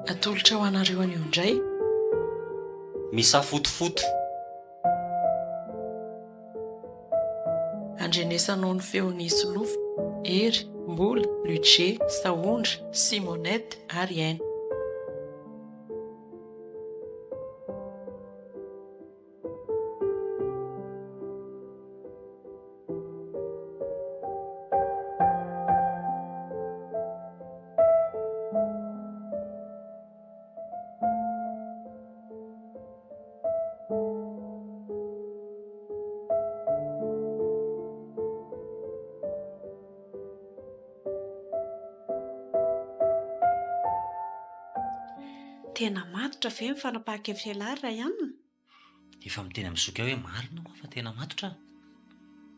atolotra ho anareo anio indray. Misafotofoto. Andrenesanao ny feon'ny Solofo, Ery, Mbola, Luce, Saondra, Simonette ary Aine. Tena matotra ve mifanapahakevitra ialary raha ihany? Efa miteny mizoka hoe marina koa fa tena matotra.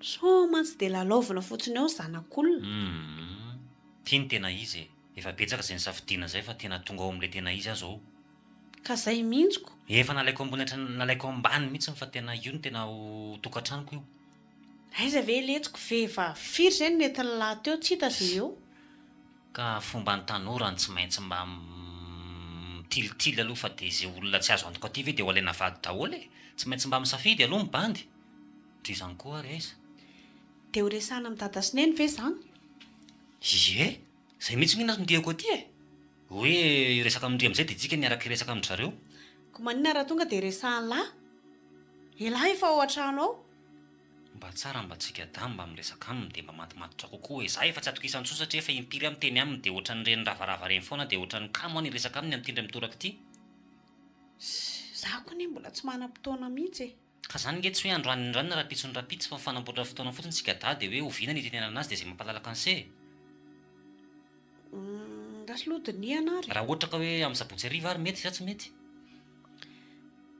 So mantsy dia lalaovina fotsiny eo zanak'olona. Tiany tena izy. Efa betsaka izay nisafidiana izay fa tena tonga ao amin'ilay tena izy azo ao. Ka izay mintsiko. Efa nalaiko ambany mihitsy fa tena io no tena ho tokantranoko io. Aiza ve letsiko vehivavy firy izay no nentin'ny lahy teo tsy hita ve eo? Ka fomba ny tanora tsy maintsy mba tilitily aloha fa dia izay olona tsy azo antoka aty ve dia ho alaina vady daholo e. Tsy maintsy mba misafidy aloha mibandy. Dry izany koa ary aiza. Dia ho resahana amin'ny dada sy neny ve izany? Ie, izay mihitsy ny nasondihako aty e. Hoe resaka amindry amin'izay dia tsika niaraka resaka amin'ny zareo. Ko maninona raha tonga dia resahan'ny lahy? Ilahy efa ao an-trano ao. Mba tsara mba tsika damy mba miresaka aminy dia mba matimatotra kokoa hoe za efa tsy atokisany tsoa satria efa impiry amin'ny teny aminy dia ohatran'ny reny ravarava reny foana dia ohatran'ny kamo ny resaka aminy amin'ny tindry mitoraka ity. Za koa ny mbola tsy manam-potoana mihitsy e. Ka izany nge tsy hoe androany indroany na rapitso ny rapitsy fa fanamboatra fotoana fotsiny tsika da dia hoe oviana ny itenenana azy dia izay mampalalaka ny se. Rasy lodiniana ary. Raha ohatra ka hoe amin'ny sabotsy hariva ary mety sa tsy mety.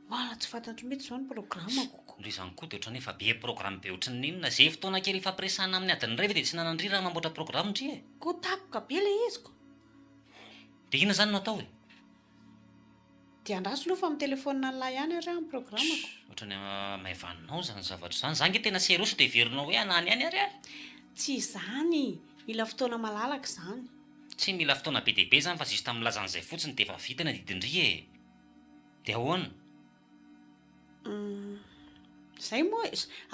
Wala tsy fantatro mety izao ny programako. Ry izany koa dia ohatrany efa be programa be ohatran'ny inona izay fotoana kely ifampiresahana amin'ny adiny iray ve dia tsy nanandry raha mamboatra programa ndry e. Ko tapoka be ilay iziko. Dia inona izany no atao e? Dia andraso aloha fa amin'ny telefonina ny lahy ihany ary amin'ny programako. Ohatrany maivaninao izany zavatra izany. Izany nge tena serioso dia heverinao hoe hanany ihany ary. Tsy izany, mila fotoana malalaka izany. Tsy mila fotoana be dia be izany fa zista milazan'izay fotsiny dia efa vita na didindry e. Dia ahoana? Izay moa,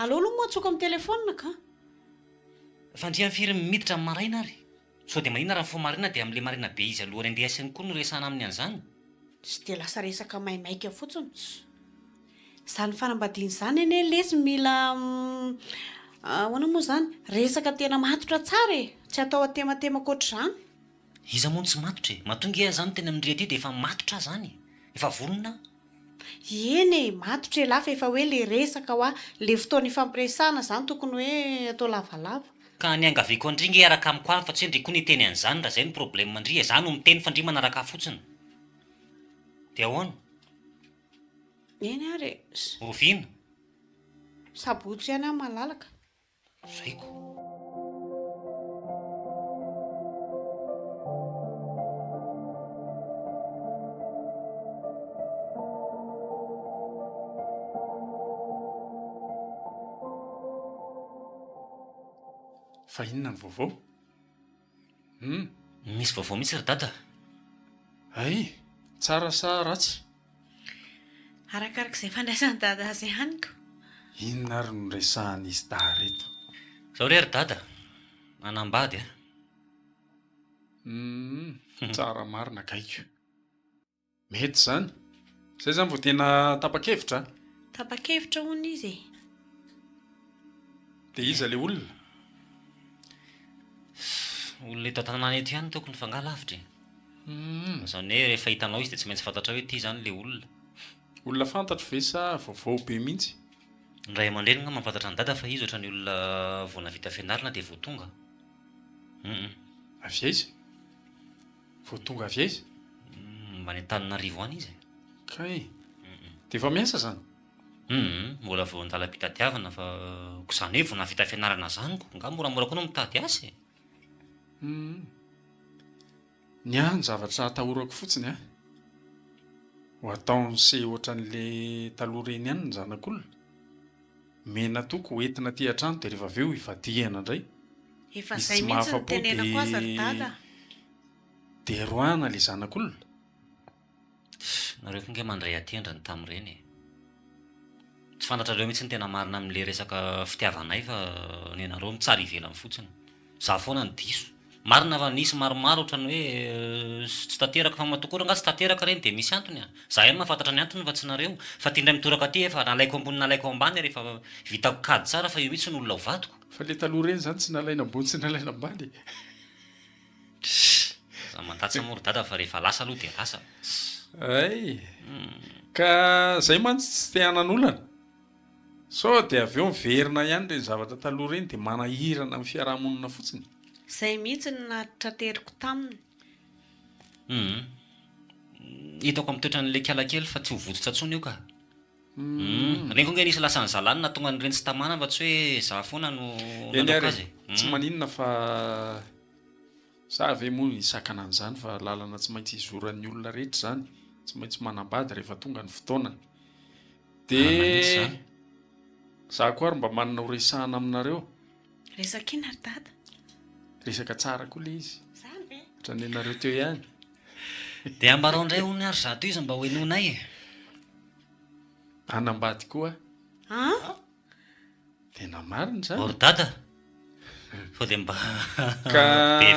aleo aloha moa tsoka amin'ny telefonina ka. Fandrian'ny firy miditra amin'ny maraina ary. So dia maninona raha ny fomarina dia amin'ilay marina be izy alohany andeha koa no resahana amin'ny an'izany. Tsy dia lasa resaka maimaika fotsiny. Izany fanambadiana izany anie lesy mila ahoana moa izany? Resaka tena matotra tsara e. Tsy atao atematema ohatr'izany. Iza moa tsy matotra e. Mahatonga izany teny amin'ny rety dia efa matotra izany. Efa vonona. Eny matotra e lafa efa hoe le resaka hoa le fotoana ifampiresahana izany tokony hoe atao lavalava. Ka ny angaviako andry nge araka amiko any fa tsy ndry koa ny teny an'izany raha izay ny problème andry. Izany no miteny fa ndry manaraka fotsiny. Dia ahoana? Eny ary. Oviana. Sabotsy ihany amin'ny malalaka. Zaiko. Fa inona ny vaovao? Misy vaovao mihitsy ry dada. Ay, tsara sa ratsy? Arakarak'izay fandraisan'ny dada azy ihanyko. Inona ary no resahan'izy tareto? Zao re ry dada. Manambady a. Tsara marina gaiko. Mety izany. Izay izany vao tena tapa-kevitra. Tapa-kevitra hono izy e. Dia iza ilay olona? Olona eto an-tanàna eto ihany tokony fangalavitra. Izany hoe rehefa hitanao izy dia tsy maintsy fantatra hoe ity izany ilay olona. Olona fantatro ve sa vaovao be mihitsy? Ny ray aman-dreny nga mampafantatra ny dada fa izy ohatran'ny olona vao navita fianarana dia vao tonga. Avy aiza? Vao tonga avy aiza? Mba ny Antananarivo any izy. Kay. Dia efa miasa izany? Mbola vao andalam-pitadiavana fa ko izany hoe vao navita fianarana izany ko. Nga moramora koa no mitady asa e. Ny ahy ny zavatra atahorako fotsiny a. Ho ataony se ohatran'ilay taloha reny ihany ny zanak'olona. Mena toko ho entina aty an-trano dia rehefa avy eo hivadihana indray. Efa izay mihitsy ny tenenako azy ry dada. Dia roana ilay zanak'olona. nareo konge mandray atendrany tamin'ireny e. Tsy fantatrareo mihitsy ny tena marina amin'le resaka fitiavanay fa ny anareo mitsara ivelany fotsiny. Za foana ny diso. Marina fa nisy maromaro ohatrany hoe tsy tanteraka fa matokora nga tsy tanteraka reny dia misy antony a. Za ihany mahafantatra ny antony fa tsy nareo. Fa ty indray mitoraka ty efa nalaiko ambony nalaiko ambany rehefa vitako kady tsara fa io mihitsy ny olona ho vadiko. Fa le taloha reny zany tsy nalaina ambony tsy nalaina ambany. Za mandatsa moro dada fa rehefa lasa aloha dia lasa. Ay. Ka zay mantsy tsy te hanan'olana. So dia avy eo miverina ihany reny zavatra taloha reny dia manahirana amin'ny fiarahamonina fotsiny. Zay mihitsy ny nahitra teriko taminy. Hitako amin'ny toetran'le kialakely fa tsy ho vototra tsony io ka. Reny konge nisy lasany zalany na tonga n'ireny tsy tamana fa tsy hoe za foana no nanaoko azy. Tsy maninona fa sa ave moa hisakana an'izany fa lalana tsy maintsy izoran'ny olona rehetra zany. Tsy maintsy manambady rehefa tonga ny fotoanany. Dia za koa ary mba manana ho resahana aminareo. Resaka ina ry dada? Resaka tsara koa le izy. Zany ve? Ohatran'ny anareo teo ihany. Dia ambarao indray hony ary zato izy mba hoenonay e. Anambady koa. Tena marina zany. Or dada. Fa dia mba Ka be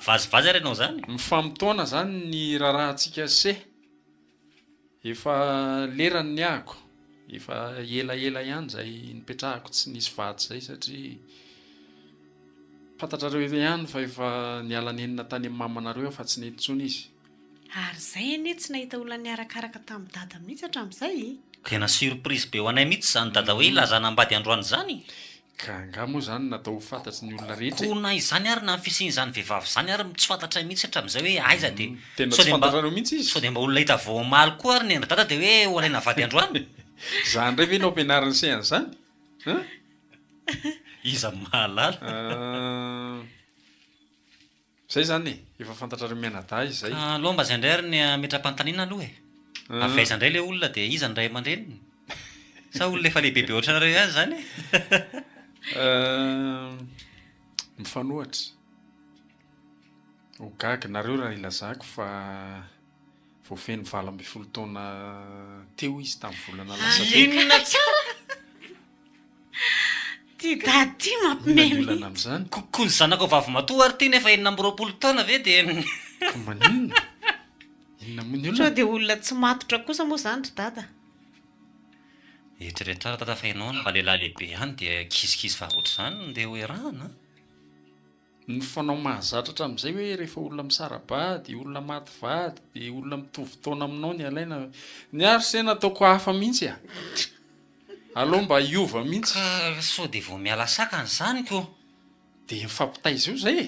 vazivazy ary ianao zany. Mifampitaona zany ny raharantsika se. Efa lerany ny ahako. Efa elaela ihany zay nipetrahako tsy nisy vady zay satria fantatrareo ihany fa efa niala nenina tany amin'ny mamanareo fa tsy nety intsony izy. Ary zay anie tsy nahita olona niarakaraka tamin'ny dada mihitsy hatramin'izay. Tena surprise be ho anay mihitsy zany dada hoe lazanambady androany zany. Ka nga moa zany natao ho fantatry ny olona rehetra. Kona izany ary na ny fisian'izany vehivavy zany ary tsy fantatra mihitsy hatramin'izay hoe aiza dia Tena tsy fantatrareo mihitsy izy. sao dia mba olona hita voamaly koa ary ny endry dada dia hoe ho alaina vady androany. Zany ndray ve nao ampianariny sehan'izany? Iza mahalala. Zay zany efa fantatrareo mianadahy izay. Aloha mba zay indray ary ny ametra-panontaniana aloha e. Avaiza indray ilay olona dia iza ny ray aman-dreniny. Sa olona efa lehibe be ohatranareo ihany zany e. Mifanohatra. Ho gaga nareo raha ilazako fa voafeny 12 taona teo izy tamin'ny volana lasa teo. Inona tsara? Ty dady ty mampimeny. Olana amin'izany. Kokoa ny zanako vavy matoa ary ty nefa 20 taona ve dia Ka maninona? Inona moa ny So olona? dia olona tsy matotra kosa moa zany ry dada. eritreretra tsara tata fa ianao mba lehilahy lehibe ihany dia kisikisy fa ohatr' izany ndeha hoerahana. Ny fanao mahazatra hatramin'izay hoe rehefa olona misarabady, olona maty vady, dia olona mitovy taona aminao ny alaina. Ny ary se nataoko hafa mihitsy a. Aleo mba hiova mihitsy. Ka sao dia vao miala sakany zany ko. Dia mifampitaiza io zay e.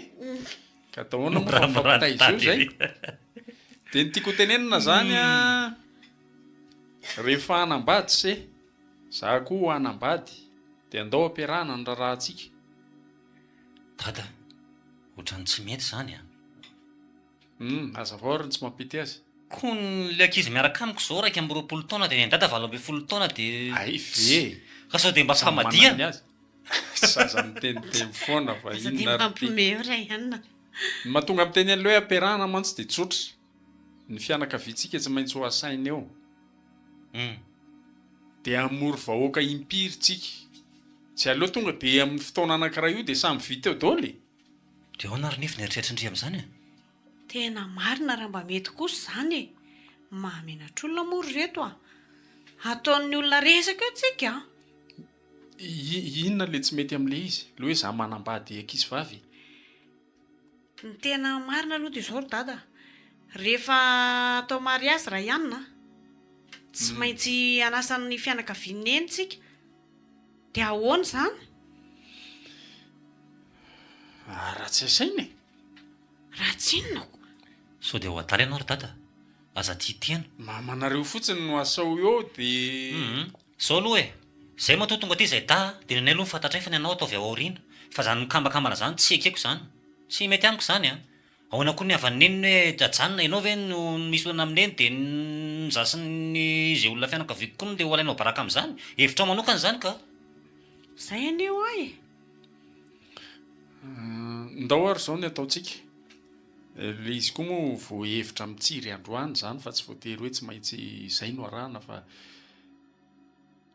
Ka atahoana moa fa mifampitaiza io zay. Dia ny tiako tenenina zany a. Rehefa hanambady se. Za koa hanambady. Dia andao ampiarahana ny raharantsika. Dada, ohatrany tsy mety zany a. Azavao ary ny tsy mampity azy. Koa ny ankizy miaraka amiko zao 20 taona dia ny dada 20 taona dia Ay ve. ka sao dia mba famadia. Zaza miteniteny foana fa Aza dia inona ry ty. mampime eo ray ihany. Ny mahatonga miteny an'ilay hoe ampiarahana mantsy dia tsotra. Ny fianakaviantsika tsy maintsy ho asaina eo. Dia hamory vahoaka impiry tsika. Tsy aleo tonga dia amin'ny fotoana anankiray io dia samy vita eo daholo e. Dia ahoana ary nefa ny eritreritry amin'izany a. Tena marina raha mba mety kosa zany e. Mahamenatr'olona moa ry reto a. Ataon'ny olona resaka eo tsika. Inona le tsy mety amin'ilay izy? Le hoe za manambady ankizy vavy. Ny tena marina aloha dia izao ry dada. Rehefa atao mariazy raha ihany na. Tsy maintsy anasan'ny fianakaviany eny tsika. Dia ahoana zany? Raha tsy asaina e. Raha tsy inona. Sao dia ho atary ianao ry dada. Aza tiatiana. Mamanareo fotsiny no asao eo dia. Sao aloha e. Zay matoa tonga aty zay da dia ny aloha fantatray fa ny anao ataovy ao aoriana. Fa zany mikambakambana zany tsy ekeko zany. Tsy mety amiko zany a. Ahoana koa ny avy neniny hoe ajanona ianao ve no misy olana amin'eny dia nizasiny izay olona fianakaviako koa dia ho alainao baraka amin'izany. Hevitra manokana zany ka. Zay anio ay. Ndao ary zao ny ataontsika. Le izy koa moa voahevitra mitsiry androany zany fa tsy voatery hoe tsy maintsy izay no arahana fa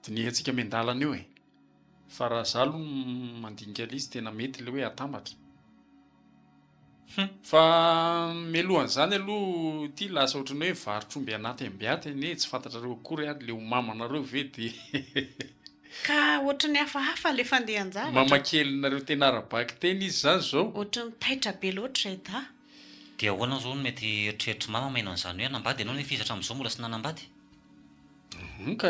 dinihantsika miandalana eo e. Fa raha zaho aloha mandinika izy tena mety le hoe atambatra. Fa mialohan'izany aloha ity lasa ohatrany hoe varotr'omby anaty ambiaty ne tsy fantatrareo akory ary le ho mamanareo ve de Ka ohatrany hafahafa le fandehan-javatra. mamakelinareo tena arabaky teny izy zany zao. Ohatrany taitra be loatra izay da. Dia ahoana zao no mety eritreritry mama mainao an'izany hoe anambady ianao nefa izy hatramin'izao mbola sy nanambady? Ka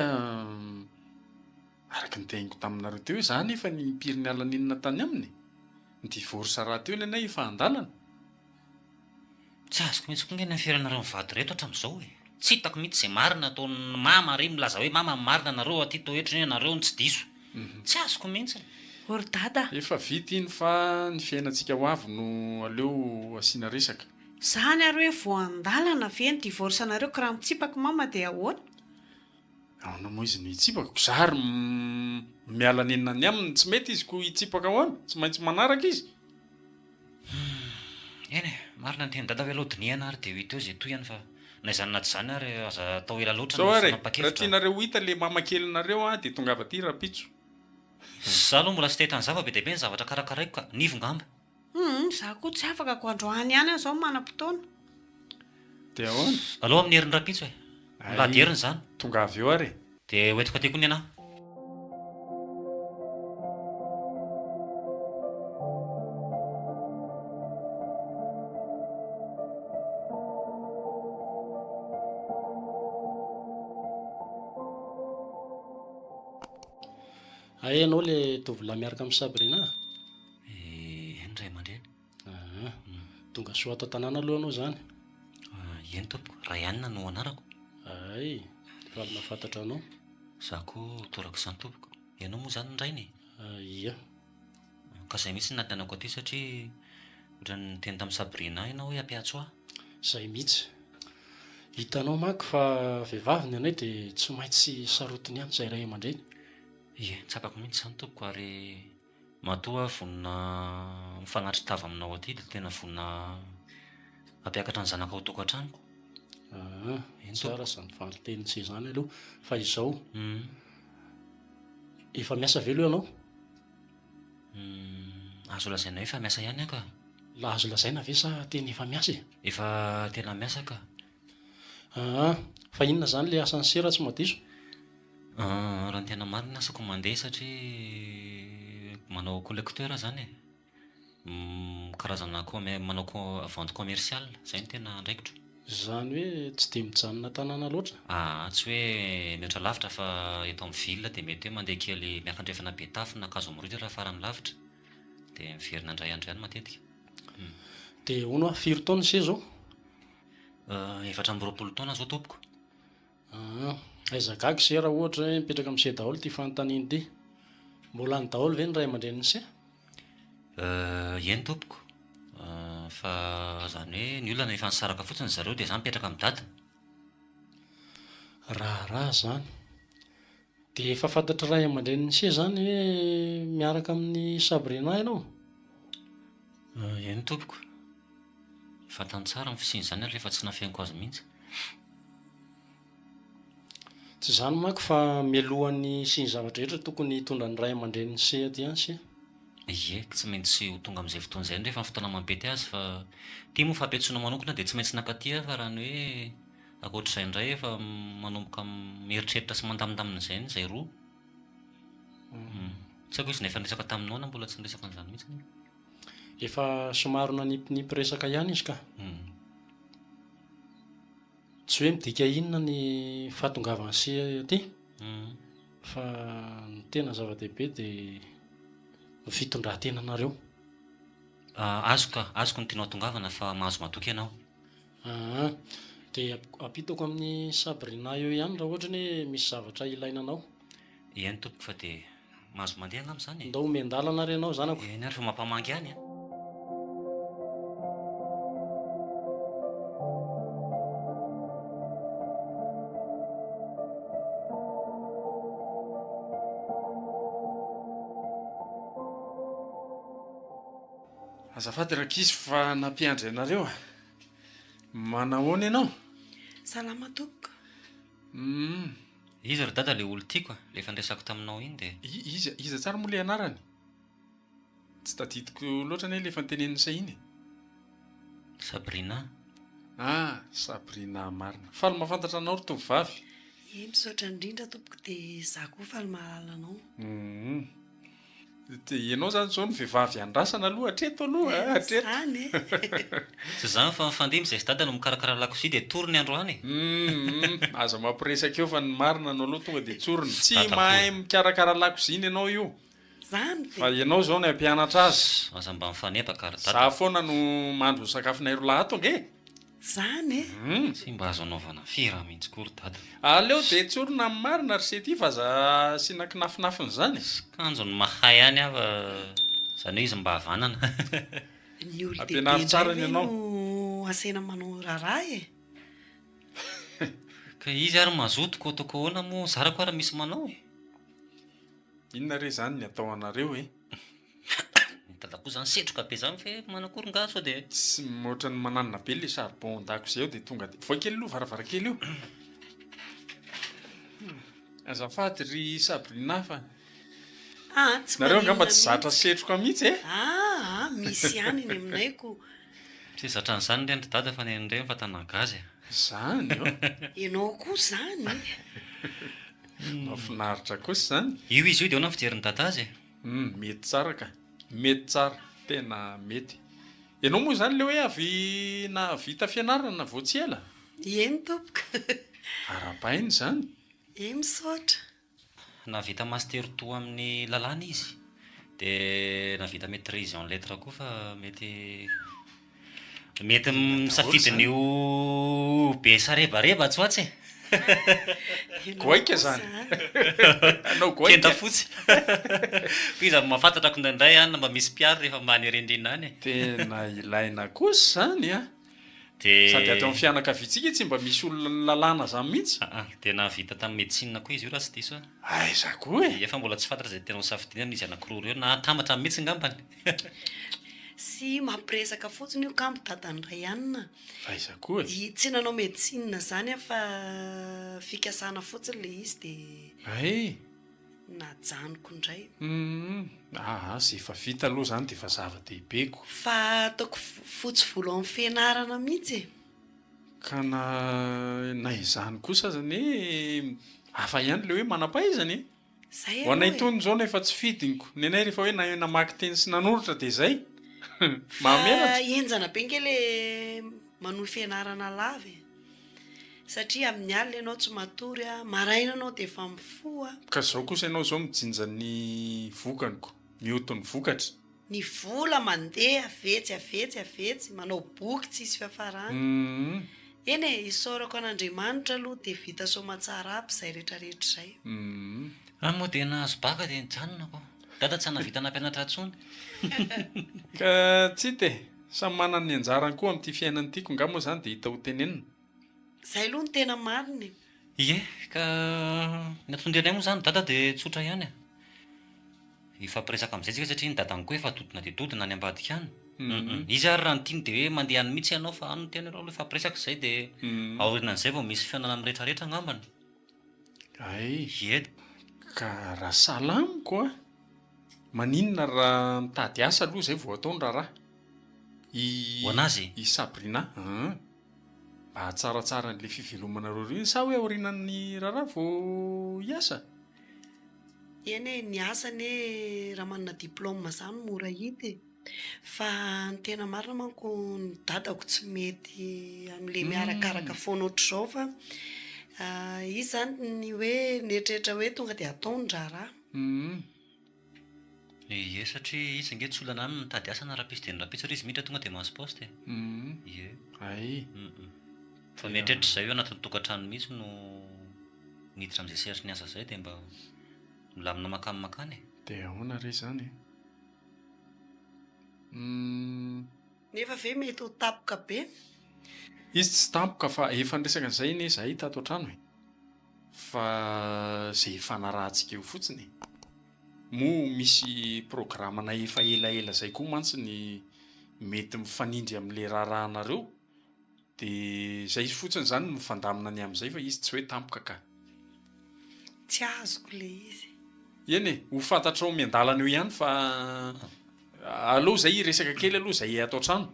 araka ny teniko taminareo teo hoe zany efa nimpiry ny alaninina tany aminy. Ny divorce raha teo ny anay efa andalana. Tsy azoko mihitsy koa nge ny fiaranareo mivady reto hatramin'izao e. Tsy hitako mihitsy izay marina ataony mama ary milaza hoe mama marina nareo aty toetra ny anareo ny tsy diso. Tsy azoko mihitsy. Ory dada, Efa vita iny fa ny fiainantsika ho avy no aleo asiana resaka. zany ary hoe voandalana ve ny divorce anareo ka raha mitsipaka mama dia ahoana? Ahoana moa izy no hitsipaka? Zary miala nenina ny aminy tsy mety izy ko hitsipaka ahoana? Tsy maintsy manaraka izy. Eny e, marina ny teny dada hoe aloha dinihana ary dia ho hita eo izay toyany fa na izany na tsy izany ary aza atao ela loatra Zao ny ary, raha fanapa-kevitra. tianareo hita le mamakelinareo dia tonga avy aty rapitso. Zaho aloha mbola tsy te hitany zava-be dia be ny zavatra karakaraiko ka nivo ngamba. Zaho koa tsy afaka ko androany ihany aho zao manam-potoana. Dia ahoana? Aloha amin'ny herin'ny rapitso e. Milady heriny izany. Tonga avy eo ary. Dia hoentiko aty koa ny anahy. Ianao le tovolahy miaraka amin'ny Sabrina? Eny ray aman-dreny. Tonga soa ato tanàna aloha anao zany. Eny tompoko, Rayana no anarako. Ay, fa mahafantatra anao. Zaho koa torako izany tompoko. Ianao moa izany ny rainy. Ia. Ka izay mihitsy natanako aty satria ohatran'ny teny tamin'ny Sabrina ianao hoe hampiatso ahy. Zay mihitsy. Hitanao manko fa vehivavy ny anay dia tsy maintsy sarotiny ihany izay ray aman-dreny. Ie, tsapako mihitsy izany tompoko ary matoa vonina mifanatry tava aminao aty dia tena vonina hampiakatra ny zanaka ao tokantranoko. Tsara izany vaniteny tsy izany aloha. Fa izao, efa miasa ve aloha ianao? Azo lazaina hoe efa miasa ihany aho ka. La azo lazaina ve sa tena efa miasa e? Efa tena miasa ka. Fa inona zany le asan'ny sera tsy madiso? Raha ny tena marina asako mandeha satria manao collecteur zany e. Karazana manao vente commerciale, izay ny tena andraikitro. Zany hoe tsy dia mijanona tanàna loatra? Tsy hoe mihoatra lavitra fa eto amin'ny ville dia mety hoe mandeha kely miakandrefana Betafy na Kazomority raha farany lavitra. Dia miverina indray andro ihany matetika. Dia hono firy taona se zao? 4 taona zao tompoko. Aiza gaga se raha ohatra hoe mipetraka amin'ny se daholo ty fanontaniany ty. Mbola ny daholo ve ny ray aman-dreniny se? Eny tompoko. Fa zany hoe ny olona efa nisaraka fotsiny zareo dia zany mipetraka amin'ny dada. Raha zany. Dia efa fantatra ray aman-dreniny se zany hoe miaraka amin'ny Sabrina ianao? Eny tompoko. Fantany tsara ny fisiany izany ary rehefa tsy nafeniko azy mihitsy. Tsy izany manko fa mialohan'ny sy ny zavatra rehetra tokony hitondra ny ray aman-dreniny se aty ihany se. Ie, tsy maintsy ho tonga amin'izay fotoana izay rehefa ny fotoana mampety azy fa tia moa fampiantsoana manokana dia tsy maintsy nankaty aho fa raha ny hoe ankoatr'izay indray efa manomboka mieritreritra sy mandamindamina izay ny izay roa. Tsy haiko izy nefa niresaka taminao na mbola tsy niresaka an'izany mihitsy. Efa somaro nanipinipy resaka ihany izy ka. Tsy hoe midika inona ny fahatongavany se aty. Fa ny tena zava-dehibe dia ny fitondran-tenanareo. Azoko ny tianao tongavana fa mahazo matoky ianao. Dia ampitako amin'ny Sabrina eo ihany raha ohatra ny hoe misy zavatra ilainanao. Eny tompoko fa dia mahazo mandeha angamba izany. Ndao miandalana ary ianao zanako. Eny ary fa mampamangy ihany a. Azafady rakizy fa nampiandry ianareo. Manahoana ianao? Salama tompoko. Izy ry dada le olo tiako le efa nresako taminao iny de Iza tsara moa le anarany? Tsy tadidiko loatra anie le efa nitenenisa iny. Sabrina. Sabrina marina. Faly mahafantatra anao ry tovovavy. Misaotra indrindra tompoko dia za koa faly mahalala anao. Ianao zany zao ny vehivavy andrasana aloha hatreto aloha hatreto. Zany Tsy zany fa mifandimy zay sy dada no mikarakara lakozy de torony androany. Aza mampiresaka eo fa ny marina anao aloha tonga dia tsorony. Tsy Dada mahay mikarakara lakoziny ianao io. Zany Fa ianao zao no ampianatra azy. Aza mba mifanepaka ry Za dada. foana no mandro ny sakafonay ro lahatonga e. Zany Tsy mba azo anaovana firy mihitsy koa ry dada. Aleo dia tsorona amin'ny marina ry sety fa za sina kinafinafiny zany. Kanjo ny mahay any afa zany hoe izy mba havanana. ny olo Ampianary tsara ny ianao. no asena manao raharaha e. Ka izy ary mazoto kotoko ahoana moa zarako ary misy manao e. Inona re zany ny atao anareo e? Ny dada koa zany setroka be zany fe manakoron-gaso sao de Tsy moatra ny mananina be le charbon dako izay eo dia tonga dia voakely aloha varavarakely io. Azafady ry Sabrina fa Tsy nareo angamba maninona tsy zatra mihitsy. setroka mihitsy e? Misy ihany iny aminayko. tsy zatra n'izany ndray ny dada fa ny andray mifatana gazy. Zany eo. Ianao koa zany. Mahafinaritra kosa zany. Io izy io dia ahoana ny fijerin'ny dada azy. Mety tsara ka. Mety tsara. Tena mety. Ianao moa zany le hoe avy vita fianarana vao tsy ela? Eny tompoko. Ara-painy zany. Misaotra. Navita master to amin'ny lalàna izy. Dia navita maîtrise en lettres koa fa mety misafidy n'io be sarebareba tsoatsy e. Goaika zany. Anao goaika. Kenda fotsy. Fa izy mahafantatra ko indraindray any mba misy mpiary rehefa mbany rindrina any. Tena ilaina kosa zany a. Dia Sady ato amin'ny fianakaviantsika tsy mba misy olona lalàna zany mihitsy. dia navita tamin'ny médecine koa izy io raha tsy diso. Aiza koa e. Efa mbola tsy fantatra zay tena hosafidiana izy anankiroa eo na tambatra mihitsy ngambany. Sy mampiresaka fotsiny io kampo dadandray ihany. Aiza koa e. Tsy nanao médecine zany fa fikasana fotsiny le izy dia Ay. najanoko indray. Sy efa vita aloha zany dia efa zava-dehibe ko. Fa ataoko fotsy volo amin'ny fianarana mihitsy e. Ka na izany kosa zany hoe hafa ihany le hoe manam-pahaizany e. Zay Ho anay aloha e. tony zao nefa tsy fidiniko. Ny anay rehefa hoe namaky teny sy nanoratra dia zay. Mamelatra. Fa enjana be nge le manohy fianarana lava e. Satria amin'ny alina ianao tsy matory maraina anao dia efa mifoha. Ka zao kosa ianao zao mijinja ny vokaniko. Mioto ny vokatra. Ny vola mandeha avetsy manao boky tsy isy fiafarana. Eny e, isaorako an'Andriamanitra aloha dia vita soamantsara aby izay rehetrarehetra izay. Moa dia nahazo baka dia nijanona ko. Dada tsy navita nampianatra intsony. Ka tsy te. Samy manana ny anjarany koa amin'ity fiainany ity ko ngamba moa zany dia hita ho tenenina. Izay aloha ny tena mariny. Ie, ka ny atondianay moa zany dada dia tsotra ihany. Ifampiresaka amin'izay tsika satria ny dadany koa efa todina dia todina any ambadika any. Izy ary raha ny tiany dia hoe mandeha any mihitsy ianao fa ano tena aloha ifampiresaka izay dia aorianan'izay vao misy fiainana amin'ny rehetrarehetra ngambany. Ay. Ie. Ka raha salamiko a. Maninona raha mitady asa aloha izay vao ataony raharaha. Ho anazy? I Sabrina. Mba hatsaratsara n'ilay fivelomanareo iny sa hoe aorinan'ny raharaha vao hiasa? Eny e, ny asany raha manana diplôma zany mora hita e. Fa ny tena marina manko ny dadako tsy mety amin'ilay miarakaraka foana ohatr'izao fa izy zany ny hoe nietrehitra hoe tonga dia ataony raharaha. Ie, satria izy ange tsy olana aminy mitady asa na rapisy dia ny rapisy izy miditra tonga dia mahazo poste. Ie. Ay. Fa mieritreritra izay eo anatin'ny tokantrano mihitsy no niditra amin'izay sehatry ny asa izay dia mba milamina makany. Dia ahoana re zany? Nefa ve mety ho tapoka be? Izy tsy tampoka fa efa niresaka an'izay iny izahay tato an-trano e. Fa izay fanarahantsika eo fotsiny. Moa misy programana efa elaela izay koa mantsy ny mety mifanindry amin'ilay raharahana reo. dia izay izy fotsiny izany no fandamina ny amin'izay fa izy tsy hoe tampoka ka. Tsy azoko le izy. Eny e, ho fantatrao miandalana eo ihany fa aloha izay resaka kely aloha izay atao trano.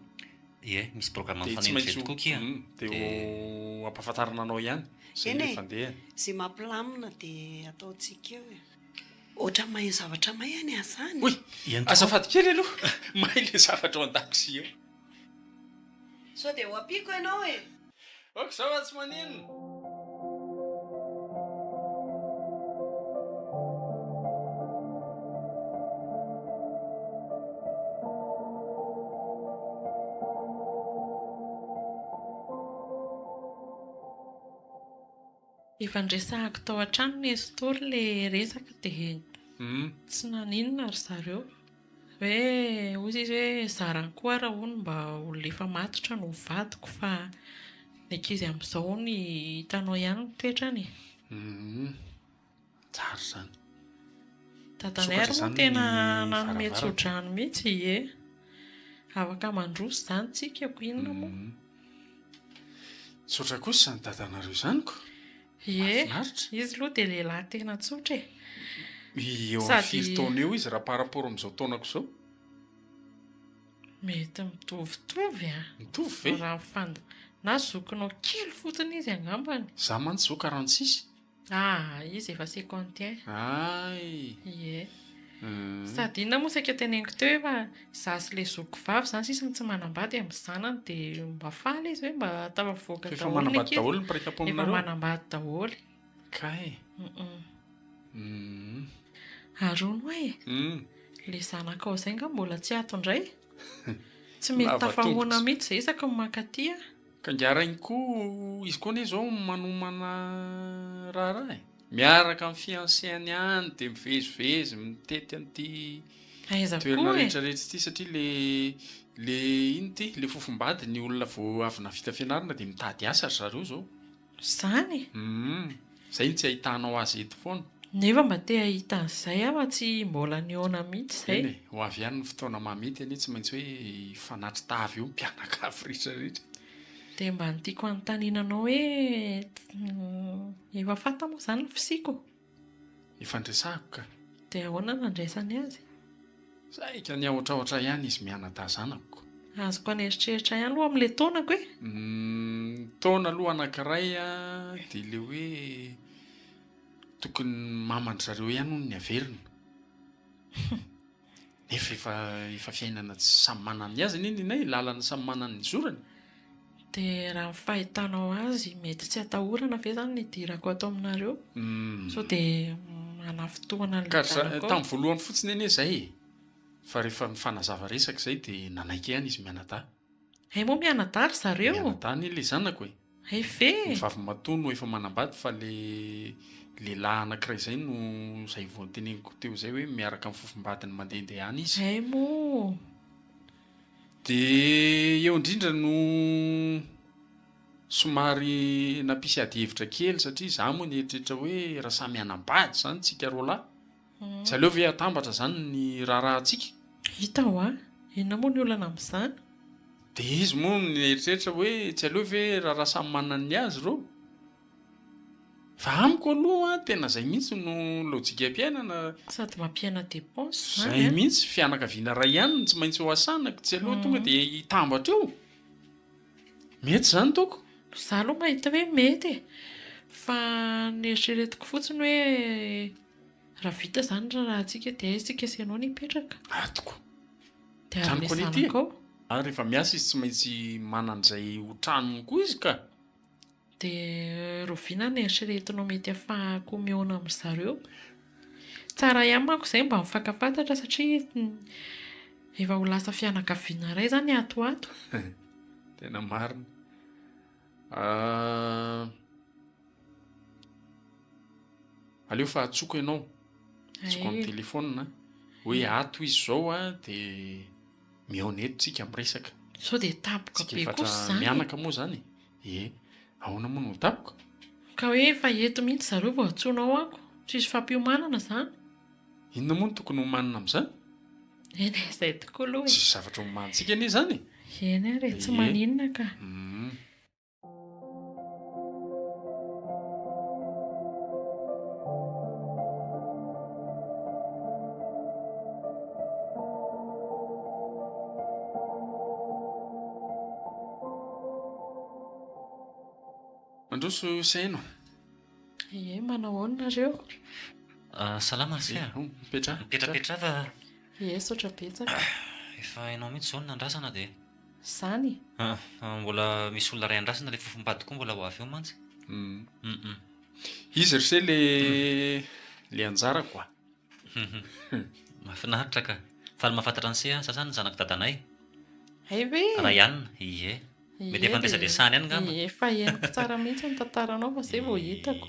Ie, misy programme Dia tsy mifanena maintsy vely tokoa kia. dia ho ampahafantarana anao ihany izay Eny e. le fandeha. Zay mampilamina dia ataontsika eo e. Ohatra mahay zavatra mahay any asany. Oy, azafady kely aloha mahay le zavatra ao an-dakozia eo. Sao dia ho ampiko ianao e. Ok, zao tsy maninona. Efa ndresahako tao an-trano ny esitory le resaka dia tsy naninona ry zareo hoe ozy izy hoe zarany koa raha hono mba olona efa matotra no vadiko fa ny ankizy amin'izao ny hitanao ihany ny toetrany. Tsara izany. Dadanay ary moa tena nanome tso-drano mihitsy e. Afaka mandroso izany tsika ko inona moa. Tsotra kosa ny dadanareo izany ko. Ie, izy aloha dia lehilahy tena tsotra e. Eo amin'ny firy taona eo izy raha par rapport amin'izao taonako izao. Mety mitovitovy a. Mitovy ve? Raha na zokinao kely fotsiny izy angambany. Za mantsy zao 46. Izy efa 51. Ay. Ie. Sady inona moa saika teneniko teo efa za sy le zoko vavy izany sisiny tsy manambady amin'ny zanany dia mba faly izy hoe mba tafavoaka Efa daholo. manambady daholo ny miraika-po Efa aminareo. manambady daholo. Kay. Arono e. Le zanakao izay nga mbola tsy ato indray. Tsy mety tafahoana mihitsy izay isaka ny mankaty a. Ka ngiarainy koa izy koa anie izao manomana raharaha e. Miaraka amin'ny fiancéany any dia mivezivezy mitety an'ity Aiza toerana koa e. rehetrarehetra ity satria le ino ty le fofombady ny olona vao avy navita fianarana dia mitady asa ry zareo izao. Izany. Izay no tsy ahitanao azy eto foana. Nefa mba te ahita an'izay aho tsy mbola niona mihitsy izay. Eny e, ho avy ihany ny fotoana mamety anie tsy maintsy hoe fanatry tavy eo mpianakavy rehetrarehetra. Dia mba nitiako anontaniananao hoe efa fanta moa izany ny fisiako. Efa ndresahako ka. Dia ahoana nandraisany azy? Zay ka ny ahotraohatra ihany izy mianadahy zanako. Azoko aneritreritra ihany aloha amin'ilay taonako e. Taona aloha anankiray dia le hoe tokony mamandry zareo ihany hono ny averina. Nefa efa fiainana tsy samy manana ny azy anie ninay lalana samy manana ny zorany. Dia raha ny fahitanao azy mety tsy atahorana ve izany ny idirako ato aminareo? Sao dia hanafotoana Ka ny zanako. tamin'ny voalohany fotsiny anie izay fa rehefa mifanazava resaka izay dia nanaiky ihany izy mianadahy. Hay moa mianadahy ry zareo. Mianadahy anie ilay zanako e. Hay ve? Ny vavy matoa no efa manambady fa le lehilahy anankiray izay no izay vao teneniko teo izay hoe miaraka amin'ny fofombadiny mandehandeha any izy. Hay moa. Dia eo indrindra no somary nampisy ady hevitra kely satria izaho moa nieritreritra hoe raha samy hanambady izany tsika roa lahy. Tsy aleo ve atambatra izany ny raharahantsika. Hita ho a. Inona moa ny olana amin'izany? Dia izy moa nieritreritra hoe tsy aleo ve raha samy manana ny azy reo. Fa amiko aloha tena izay mihitsy no lojika am-piainana. Sady mampiana dépense Izay mihitsy fianakaviana ray ihany no tsy maintsy ho asanako tsy aloha tonga dia hitambatra eo. Mety izany toko. Izaho aloha mahita hoe mety e. Fa nieritreretiko fotsiny hoe raha vita izany raha antsika dia aitsika sy ianao ny hipetraka. Atoko. Dia Trano ary koa ilay anie ty. zanakao. Rehefa miasa izy tsy maintsy manan'izay ho tranony koa izy ka. Dia roviana ny eritreretinao mety ahafahako mihaona amin'ny zareo. Tsara ihany manko izay mba mifankafantatra satria efa ho lasa fianakaviana iray izany atoato. Tena marina. Aleo fa atsoko ianao. Atsoko amin'ny telefona hoe ato izy izao dia mihaona eto tsika miresaka. Sao dia tapoka Tsika be efatra kosa izany. mianaka moa izany. Ahoana moa no tapoka? Ka hoe efa eto mihitsy zareo vao antsoinao ako. Tsisy fampiomanana izany. Inona moa no tokony homanina amin'izany? Eny izay tokoa aloha e. Tsisy zavatra homanintsika anie izany. Eny ary tsy maninona ka. Mandroso saino. Manao aonareo? Salama sia. Petra. Mipetrapetra fa Sotra betsaka. efa hainao mihitsy zao ny nandrasana dia Zany. mbola misy olona ray andrasana le fofombady koa mbola ho avy eo mantsy. Izy ry se le anjara koa. Mahafinaritra ka. Fa ny mahafantatra ny se sasany ny zanako dadanay. Hay ve? Raha ihany, ie. Mety efa niresa-desany ihany ngamba. Efa henoko tsara mihitsy ny tantaranao fa zay vao hitako.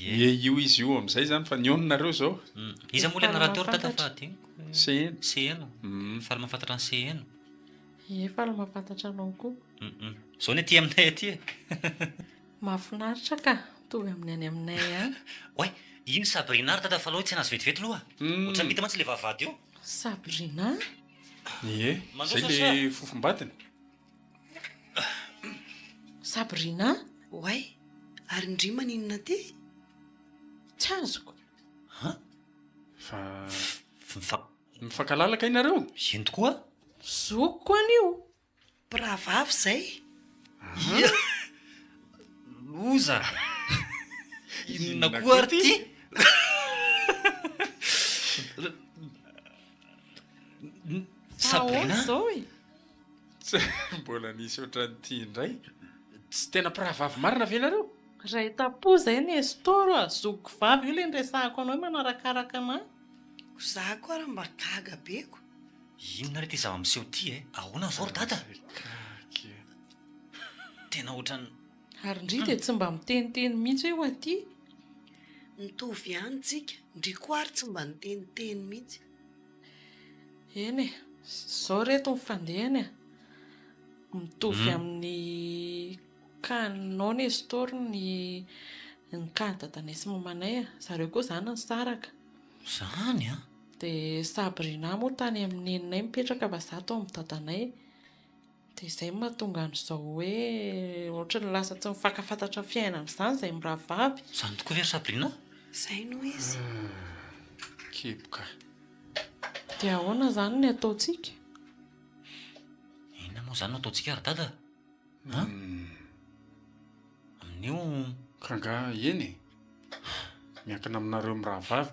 Io izy io amin'izay zany fa niononareo zao. Iza moa le naratory tata fa adiniko. Seheno. Seheno. Fa ny mahafantatra ny seheno. Efa la mahafantatra anao koa. Zao ny aty aminay aty e. Mahafinaritra ka. Tovy amin'ny any aminay ihany. Oay, iny Sabrina tata fa aloha tsy anazy vetivety loha. Ohatrany mita mantsy le vavahady io. Sabrina? Ie. Zay le fofombatiny. Sabrina? Oay, ary ndrima ninona ty? Tsy azoko. Fa mifakalalaka inareo? Ino tokoa? Zoko koa an'io. Bravavy zay. Loza. Inona koa ary ty? Sabrina? Zao e. Mbola nisy ohatran'ity indray. Tsy tena mpiravavy marina ve nareo? Ray tapo zay ny estoro a. Zoko vavy io le nresahako anao manarakaraka anahy. Za koa raha mba gaga beko. Inona re ty zava-miseho ty e? Ahoana zao ry dada? Tena ohatrany Ary ndry dia tsy mba miteniteny mihitsy hoe ho aty. Nitovy ihany tsika. Ndry koa ary tsy mba niteniteny mihitsy. Eny e. Zao reto mifandehany a. Mitovy amin'ny kanao ny estoro ny kany dadanay sy mamanay a. Zareo koa zany ny saraka. Zany a? Dia Sabrina moa tany amin'ny neninay mipetraka fa za tao amin'ny dadanay. Dia izay mahatonga an'izao hoe ohatra ny lasa tsy mifakafantatra fiainana izany izay mirahavavy. Zany tokoa ve Sabrina? Zay no izy. Kepoka. Dia ahoana zany ny ataontsika? Inona moa zany no ataontsika ry dada? Amin'io Kanga eny. Miankina aminareo mirahavavy.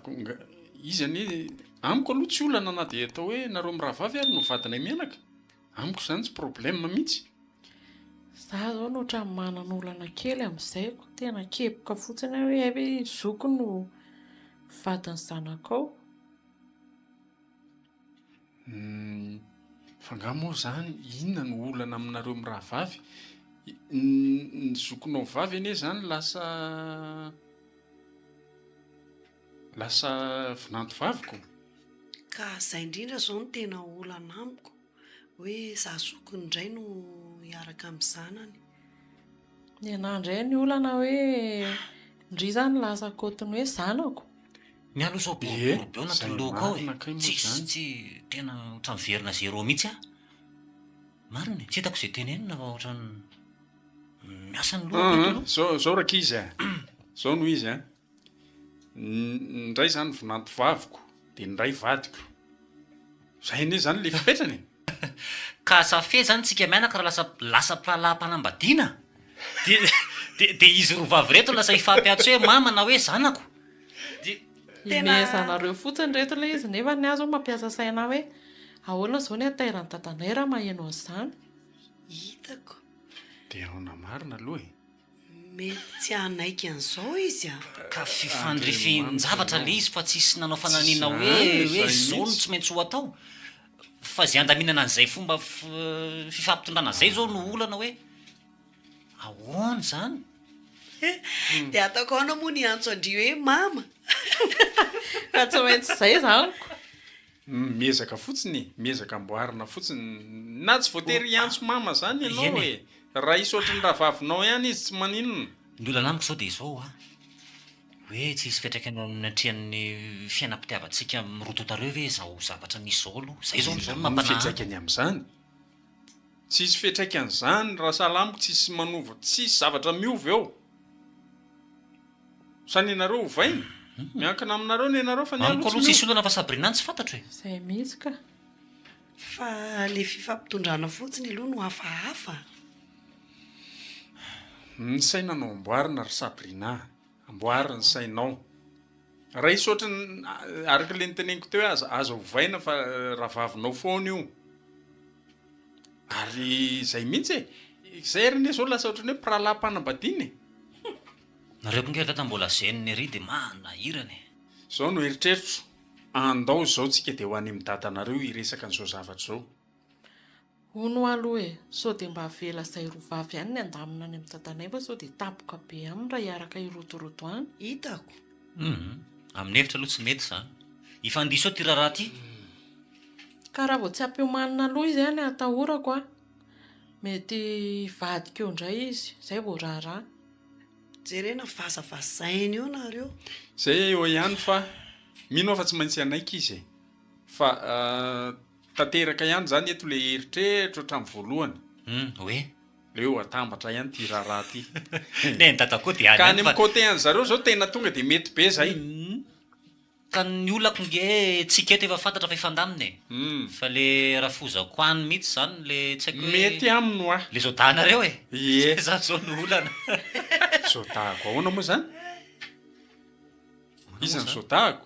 Izy anie amiko aloha tsy olana na dia atao hoe nareo mirahavavy ary no vadinay mianaka. Amiko zany tsy problème mihitsy. Za zao no ohatran'ny manana olana kely amin'izay. Tena kepoka fotsiny hoe hoe zoko no vadin'ny zanakao. Fa nga moa zany inona no olana aminareo mirahavavy? Ny zokonao vavy anie zany lasa vinanto vaviko. Ka zay indrindra zao no tena olana amiko. Hoe za zokony indray no hiaraka amin'ny zanany. Ny anahy indray ny olana hoe ndry zany lasa kotiny hoe zanako. ny aloha zao beo natoloko ao e. Tsy tena ohatrany verina zéro mihitsy a. Marina tsy hitako izay tenenina fa ohatrany miasa ny lohako. Zao raka izy a. Zao no izy a. Ndray zany vinanto vaviko dia ndray vadiko. Zay anie zany le fipetrany. Ka safe zany tsika mianaka raha lasa mpalalam-panambadiana. Dia izy roa vavy reto lasa ifampiatso hoe mama na hoe zanako. Imezanareo fotsiny reto ilay izy nefa ny azo mampiasa saina hoe ahoana zao ny atairan'ny dadanay raha maheno an'izany. Hitako. Dia ahoana marina aloha e. Mety tsy hanaiky an'izao izy a. Ka fifandrifin-javatra le izy fa tsisy nanao fananiana hoe zao no tsy maintsy ho atao. Fa zay andaminana an'izay fomba fifampitondrana zay zao no olana hoe ahoana zany. Dia ataoko ahoana moa ny antso andry hoe mama. Ka tsy maintsy izay zaniko. Miezaka fotsiny, miezaka amboarina fotsiny. Na tsy voatery antso mama zany ianao e. Raha isy ohatran'ny rahavavinao ihany izy tsy maninona. Ny olana amiko zao dia izao a. Hoe tsy hisy fiantraikany amin'ny atrehan'ny fiainam-pitiavantsika mirototareo hoe zao zavatra nisy zao aloha. Zay zao no mampanahy. Fiantraikany amin'izany. Tsy hisy fiantraikany izany raha sahala amiko tsy hisy manova, tsy hisy zavatra miova eo. Sany ianareo ovaina. Miankina aminareo ny ianareo fa ny amiko aloha tsisy olana fa Sabrina tsy fantatro e. Izay mihitsy ka. Fa le fifampitondrana fotsiny aloha no hafahafa. ny sainanao amboarina ry Sabrina, amboarina ny sainao. Raha izy ohatrany araka le nyteneniko teo aza ovaina fa ravavinao foana io. Ary izay mihitsy izay reny zao lasa ohatrany hoe pralapanambadiny. Nareo pongerata tambola zeniny ery dia manahirany. Zao no eritreritro andao zao tsika dia ho any amin'ny dadanareo iresaka an'izao zavatra zao. Hono aloha sao dia mba avela izay rovavy ihany ny andamina any amin'ny dadanay fa sao dia tapoka be aminy raha hiaraka irotoroto any. Hitako. Amin'ny hevitra aloha tsy mety izany. Hifandiso ao ty raharaha ty. Ka raha vao tsy ampihomanina aloha izy ihany atahorako a. Mety vadika eo indray izy, izay vao raharaha. Jerena vazavazainy io nareo. Zay eo ihany fa mino fa tsy maintsy anaika izy. Fa tanteraka ihany zany eto le eritreritro hatramin'ny voalohany. Hoe leo atambatra ihany ty raharaha ty. ne ny tatakoa dia Ka any amin'ny côté an'zareo zao tena tonga dia mety be zay. Ka ny olako nge tsika eto efa fantatra fa ifandamina e. Fa le rafozako any mihitsy zany le tsy haiko hoe Mety aminy ho le zao dahanareo e. Ie. Zany zao ny olana. Zao dahako ahoana moa zany? Iza ny zao dahako?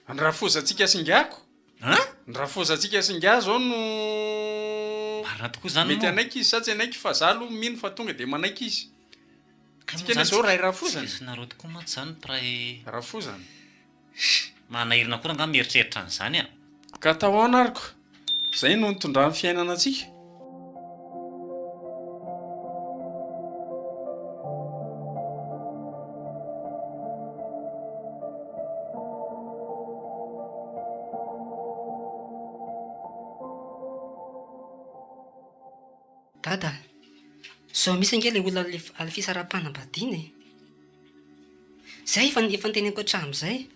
Ny rafozatsika singako? Ny rafozatsika singa zao no marina tokoa zany mety anaiky izy sa tsy anaiky fa zalo mino fa tonga dia manaiky izy. Tsika zao ray rafozany. Nareo tokoa matsy zany pray Rafozany. manahirana koa nga mieritreritra an'izany a. Ka atao anariko. Zay no nitondran'ny fiainana antsika. Dada, zao misy ange le olona ale fisarapanambadiny e. Zay efa niteneniko hatramin'izay.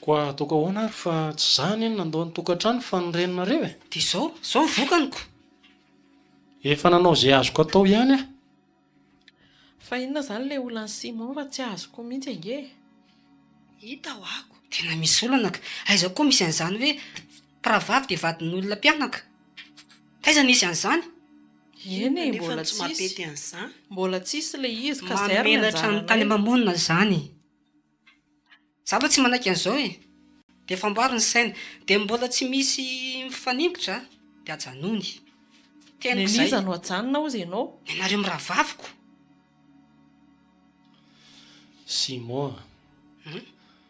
Koa ataoko ahoana ary fa tsy zany eny nandoa ny tokantrano fa ny reninareo e. Dia zao vokaniko. Efa nanao izay azoko atao ihany a. Fa inona zany le olana Simon fa tsy azoko mihitsy ange. Hita ho ako. Tena misy olana ka. Aiza koa misy an'izany hoe pravavy dia vadin'olona mpianaka. Taiza nisy an'izany? Eny Nefa mbola tsy tsisy. mapety an'izany. Mbola tsisy le izy ka zay Mamena hatramin'ny tany mamonina zany. Za aloha tsy manaiky an'izao e. Dia famboary ny saina. Dia mbola tsy misy mifanimpotra dia ajanony. Teniko Neniza izay. no ajanona ozy ianao. Ianareo mirahavaviko. Simon,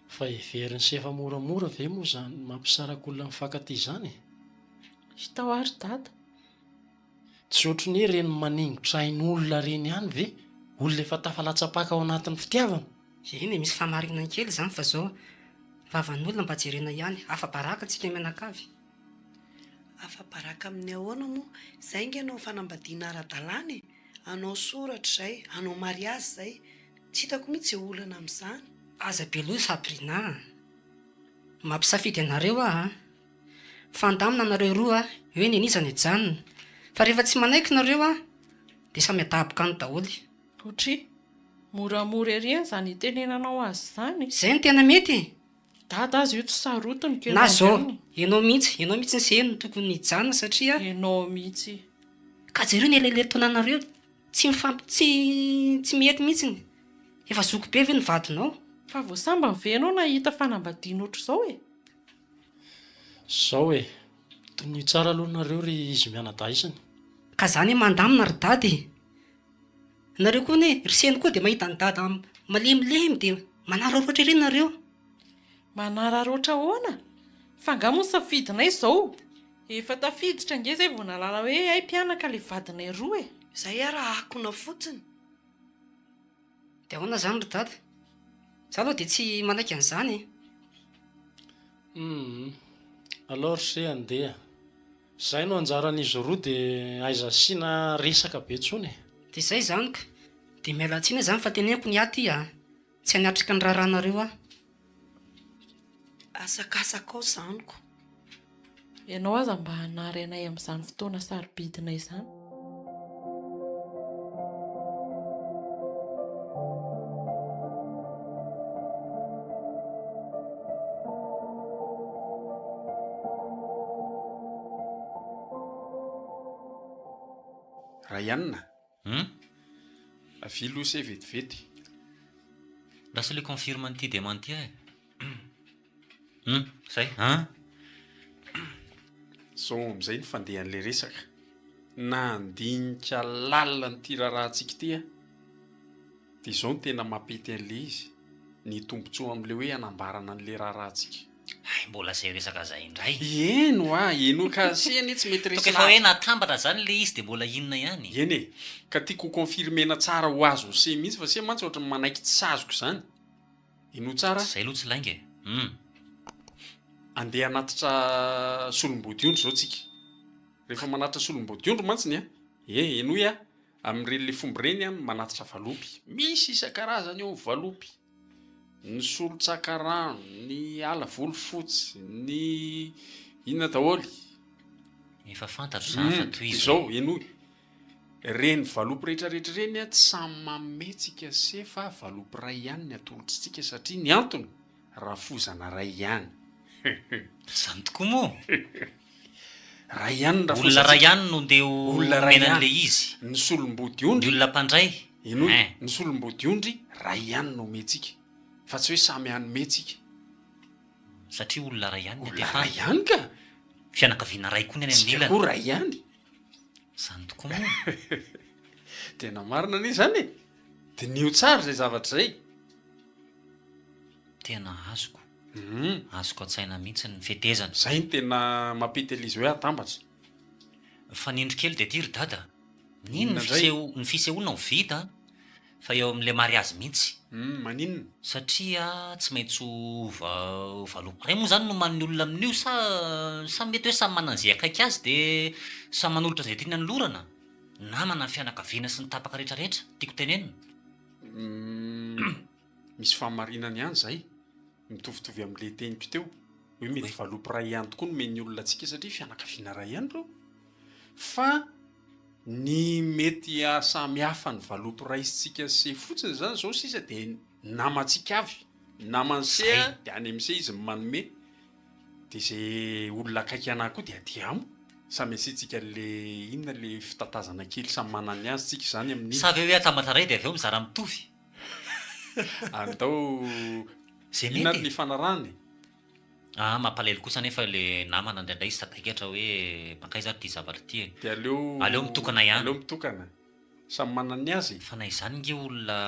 fa heveriny sy efa moramora ve moa zany mampisaraka olona mifankaty izany e? Hita ho ary dada. Tsy ohatry ny reny maningotra ain'olona reny ihany ve? Olona efa tafalatsapaka ao anatin'ny fitiavana. Eny misy famarina kely zany fa zao vavan'olona mba jerena ihany. Afa-baraka antsika mianakavy. Afa-baraka amin'ny ahoana moa. Zay nge anao fanambadiana ara-dalàna e. Anao soratra izay, anao mariazy izay. Tsy hitako mihitsy olana amin'izany. Aza be loha Sabrina. Mampisafidy anareo ah. Fandamina anareo roa eo ny anisany ajanona. Fa rehefa tsy manaiky nareo dia samy ataboka any daholy. Otri, moramora ery zany itenenanao azy zany. Izay no tena mety. Dada azy io tsy sarotiny kely. Na zao, ianao mihitsy ny zay no tokony hijanona satria ianao mihitsy. ka jereo ny eleletoananareo tsy mety mihitsy. Efa zoko be ve ny vadinao? Fa vao samba mivenao nahita fanambadiana ohatr' izao e. Zao e, toy ny tsara aloha nareo ry izy mianadaisany. Ka zany mandamina ry dady. Nareo koa ne ryseny koa dia mahita ny dada malemilemy dia manararoatra ery nareo. Manararoatra ahoana? Fa nga moa safidinay izao. Efa tafiditra nge zay vao nalala hoe ay mpianaka le vadinay roa e. Izay raha akona fotsiny. Dia ahoana zany ry dady? Za aloha dia tsy manaiky an'izany. Alors se andeha. Zay no anjaran'izy roa dia aiza asiana resaka be tsony. Dia izay zany ka. Dia miala tsiny zany fa teneniko ny aty tsy hanatrika ny raharanareo Asakasaka ao zaniko. Ianao aza mba hanary anay amin'izany fotoana sarobidinay izany. Raha ianina. avilose vetivety lasa le confirme an'ity demanty e zay zao amin'izay ny fandehan'la resaka na andinika lalina nyity raharantsika ity a dia izao no tena mampety an'le izy ny tombontsoa amin'le hoe anambarana an'le raharantsika ay mbola zay resaka zay indray eno eno kaseny tsy mety toka efa hoe natambatra zany le izy dia mbola inona ihany eny e ka tiako confirmena tsara ho azo se mihitsy fa se mantsy ohatry manaiky tsy sazoko zany ino tsara zay aloha tsy lainga andeha anatitra solom-bodiondro zao tsika rehefa manatitra solom-bodiondro mantsiny a enoy a amin'ireny le fomba ireny a manatitra valopy misy isan-karazany eo valopy ny solon-tsakarano ny ala volofotsy ny inona daholy efa fantatro zany fa toy izy izao enoy reny valopy rehetrarehetra reny a tsy samy mametsika se fa valopy ray ihany ny atolotritsika satria ny antony rafozana ray ihany zany tokoa moa ray ihany olona ray ihany no ndeha menan'le izy ny solom-bodiondry ny olona mpandray enoy ny solom-bodiondry ray ihany no metsika fa tsy hoe samy hany metsika satria olona ray ihany ray ihany ka fianakaviana ray koa ny any amin'ny ilana koa ray ihany zany tokoa moa tena marina anie zany e dia nio tsara zay zavatra zay tena azoko an-tsaina mihitsy ny fetezana zay ny tena mampety alizy hoe atambatra fa nindro kely dia tiry dada nino ny fisehoana ho vita fa eo amin'le mariazy mihitsy maninona satria tsy maintsy valopy ray moa zany no man'ny olona amin'io sa mety hoe samy manan'izay akaiky azy dia samy manolotra zay tiana ny lorana namana ny fianakaviana sy ny tapaka rehetrarehetra tiako tenenina misy fahamarinany ihany zay mitovitovy amin'le teniko teo hoe mety valopy ray ihany tokoa no men'ny olona atsika satria fianakaviana ray ihany reo fa ny mety samihafa ny valopy ray isitsika se fotsiny zany zao sisa dia namantsika avy namany se dia any amin'se izy manome dia zay olona akaiky anahy koa dia aty amo samy asitsika le inona le fitatazana kely samy manany azy tsika zany amin'ny savy hoe atambatra ray dia avy eo mizara mitovy andao zay inona mety ny fanarany mampalelo kosa nefa le namana indraindray sy tataikatra hoe mankaiza ty zavatra ty dia aleo mitokana ihany aleo mitokana samy manany azy fa na izany nge olona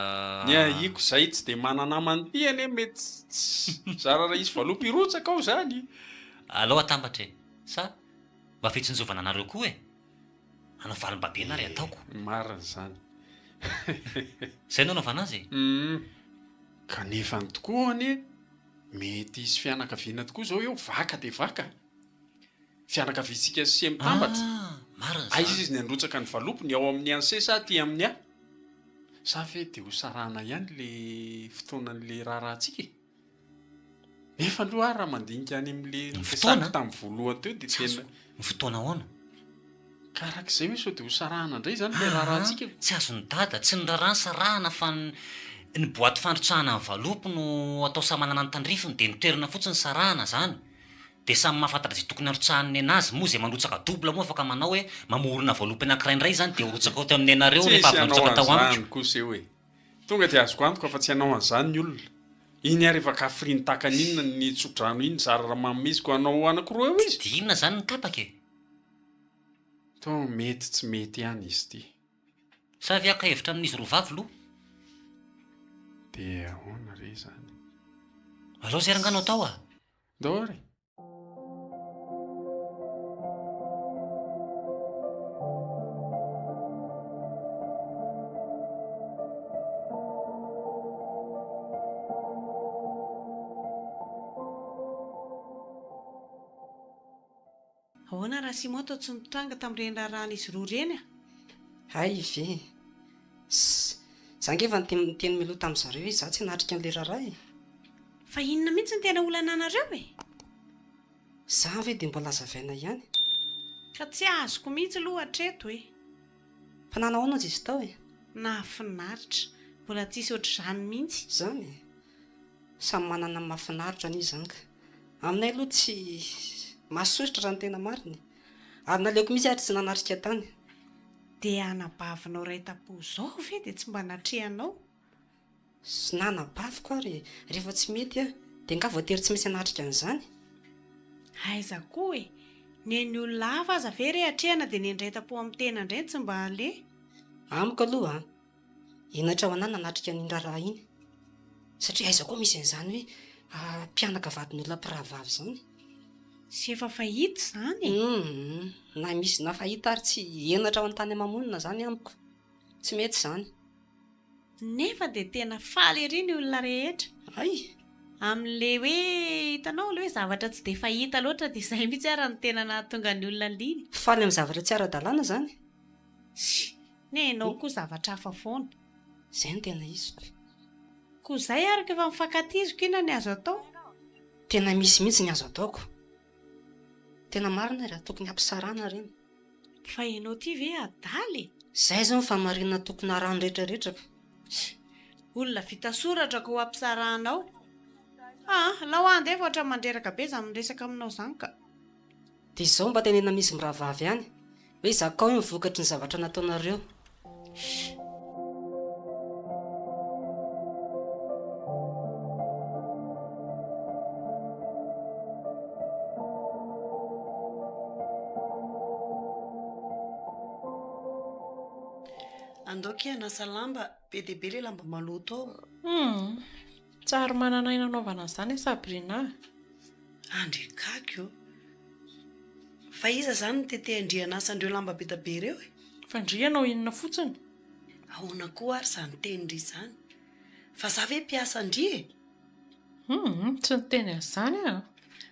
ny ahiko zay tsy dia mananamany ty ane mety zara raha izy valopy irotsaka ao zany aleo atambatra e sa mba fitsinjovana anareo koa e anao valim-babe na ry ataoko marina zany zay no anaovana azy kanefa ny tokoa anie mety izy fianakaviana tokoa zao eo vaka dia vaka fianakaviantsika sy mitambatra marina aiza izy ny androtsaka ny valopy ny ao amin'ny anse sa ty amin'ny a sa fe dia ho sarana ihany le fotoanan'le raharantsika nefa aloha raha mandinika any amin'le fesako tamin'ny voalohany teo dia tena ny fotoana ahoana karak'izay hoe sao dia ho sarahana indray zany le raharantsika tsy azo ny dada tsy ny rarany sarahana fa ny boaty fandrotsahana ny valopy no atao samanana ny tandrifiny dia nitoerana fotsiny sarahana zany dia samy mahafantatra zay tokony harotsahany anazy moa zay mandrotsaka dobla moa afaka manao hoe mamorona valopy anakiraindray zany dia horotsaka ao teo amin'ny anareo rehefa avy mandrotsaka tao amiko kosa hoe tonga dia azoko antoka fa tsy hanao an'izany ny olona iny ary efa kafriny takany inona ny tsodrano iny zara raha mameziko anao anakiroa eo izy dia inona zany ny tapaka e to mety tsy mety ihany izy ty sa viaka hevitra amin'izy roa vavy loha dia ahoana re zany alao zay ranganao tao a ndao ary ahoana raha simoto tsy mitranga tamin'ireny raharahana izy roa reny a ay ve za ngefa nyteny miloha tamin'ny zareo izy za tsy natrika n'le raharaha e fa inona mihitsy ny tena olana anareo e za ve dia mbola zavaina ihany ka tsy azoko mihitsy aloha hatreto e fa nanahoana izy tao e nahafinaritra mbola tsisy ohatr' izany mihitsy zany samy manana ny mahafinaritra ny izanka aminay aloha tsy masosotra raha ny tena mariny ary naleoko misy ary tsy nanatrika tany dia anabavinao ray tapo zao ve dia tsy mba natrehanao? Sy nanabaviko ary rehefa tsy mety a dia nga voatery tsy misy anatrika an'izany. Aiza koa e, neny olona hafa aza ve re hatrehana dia nendray tapo amin'ny tena indray tsy mba ale? Amiko aloha inatra ho anahy nanatrika ny raharaha iny satria aiza koa misy an'izany hoe mpianaka vadin'olona mpirahavavy izany. Sy efa fahita izany Na misy na fahita ary tsy enatra ao an-tany amamonina izany amiko, tsy mety izany. Nefa dia tena faly ery ny olona rehetra Ay, amin'le hoe hitanao le hoe zavatra tsy dia fahita loatra dia izay mihitsy ara ny tena nahatonga ny olona liana. faly amin'ny zavatra tsy ara-dalàna izany. Nenao koa zavatra hafa foana. Izay no tena iziko. Koa izay araka efa mifankatiziko ina ny azo atao. Tena misy mihitsy ny azo ataoko. Tena marina raha tokony hampisarana reny. Fa ianao ty ve adaly? Izay izao ny famarinana tokony arahany rehetrarehetra. Olona vita soratra ko ho ampisaranao. Lao andy efa ohatra mandreraka be za miresaka aminao izany ka. Dia izao mba tenena misy mirahavavy ihany hoe zakao io mivokatry ny zavatra nataonareo. Andaoky anasa lamba be dia be le lamba maloto ao. Tsary mananay nanaovana izany Sabrina. Andrikako io. Fa iza izany ny tete andriana asandreo lamba be da be ireo e? Fandrianao inona fotsiny? Ahoana koa ary izany tenindry izany. Fa za ve mpiasa andry e? Tsy niteny an'izany a.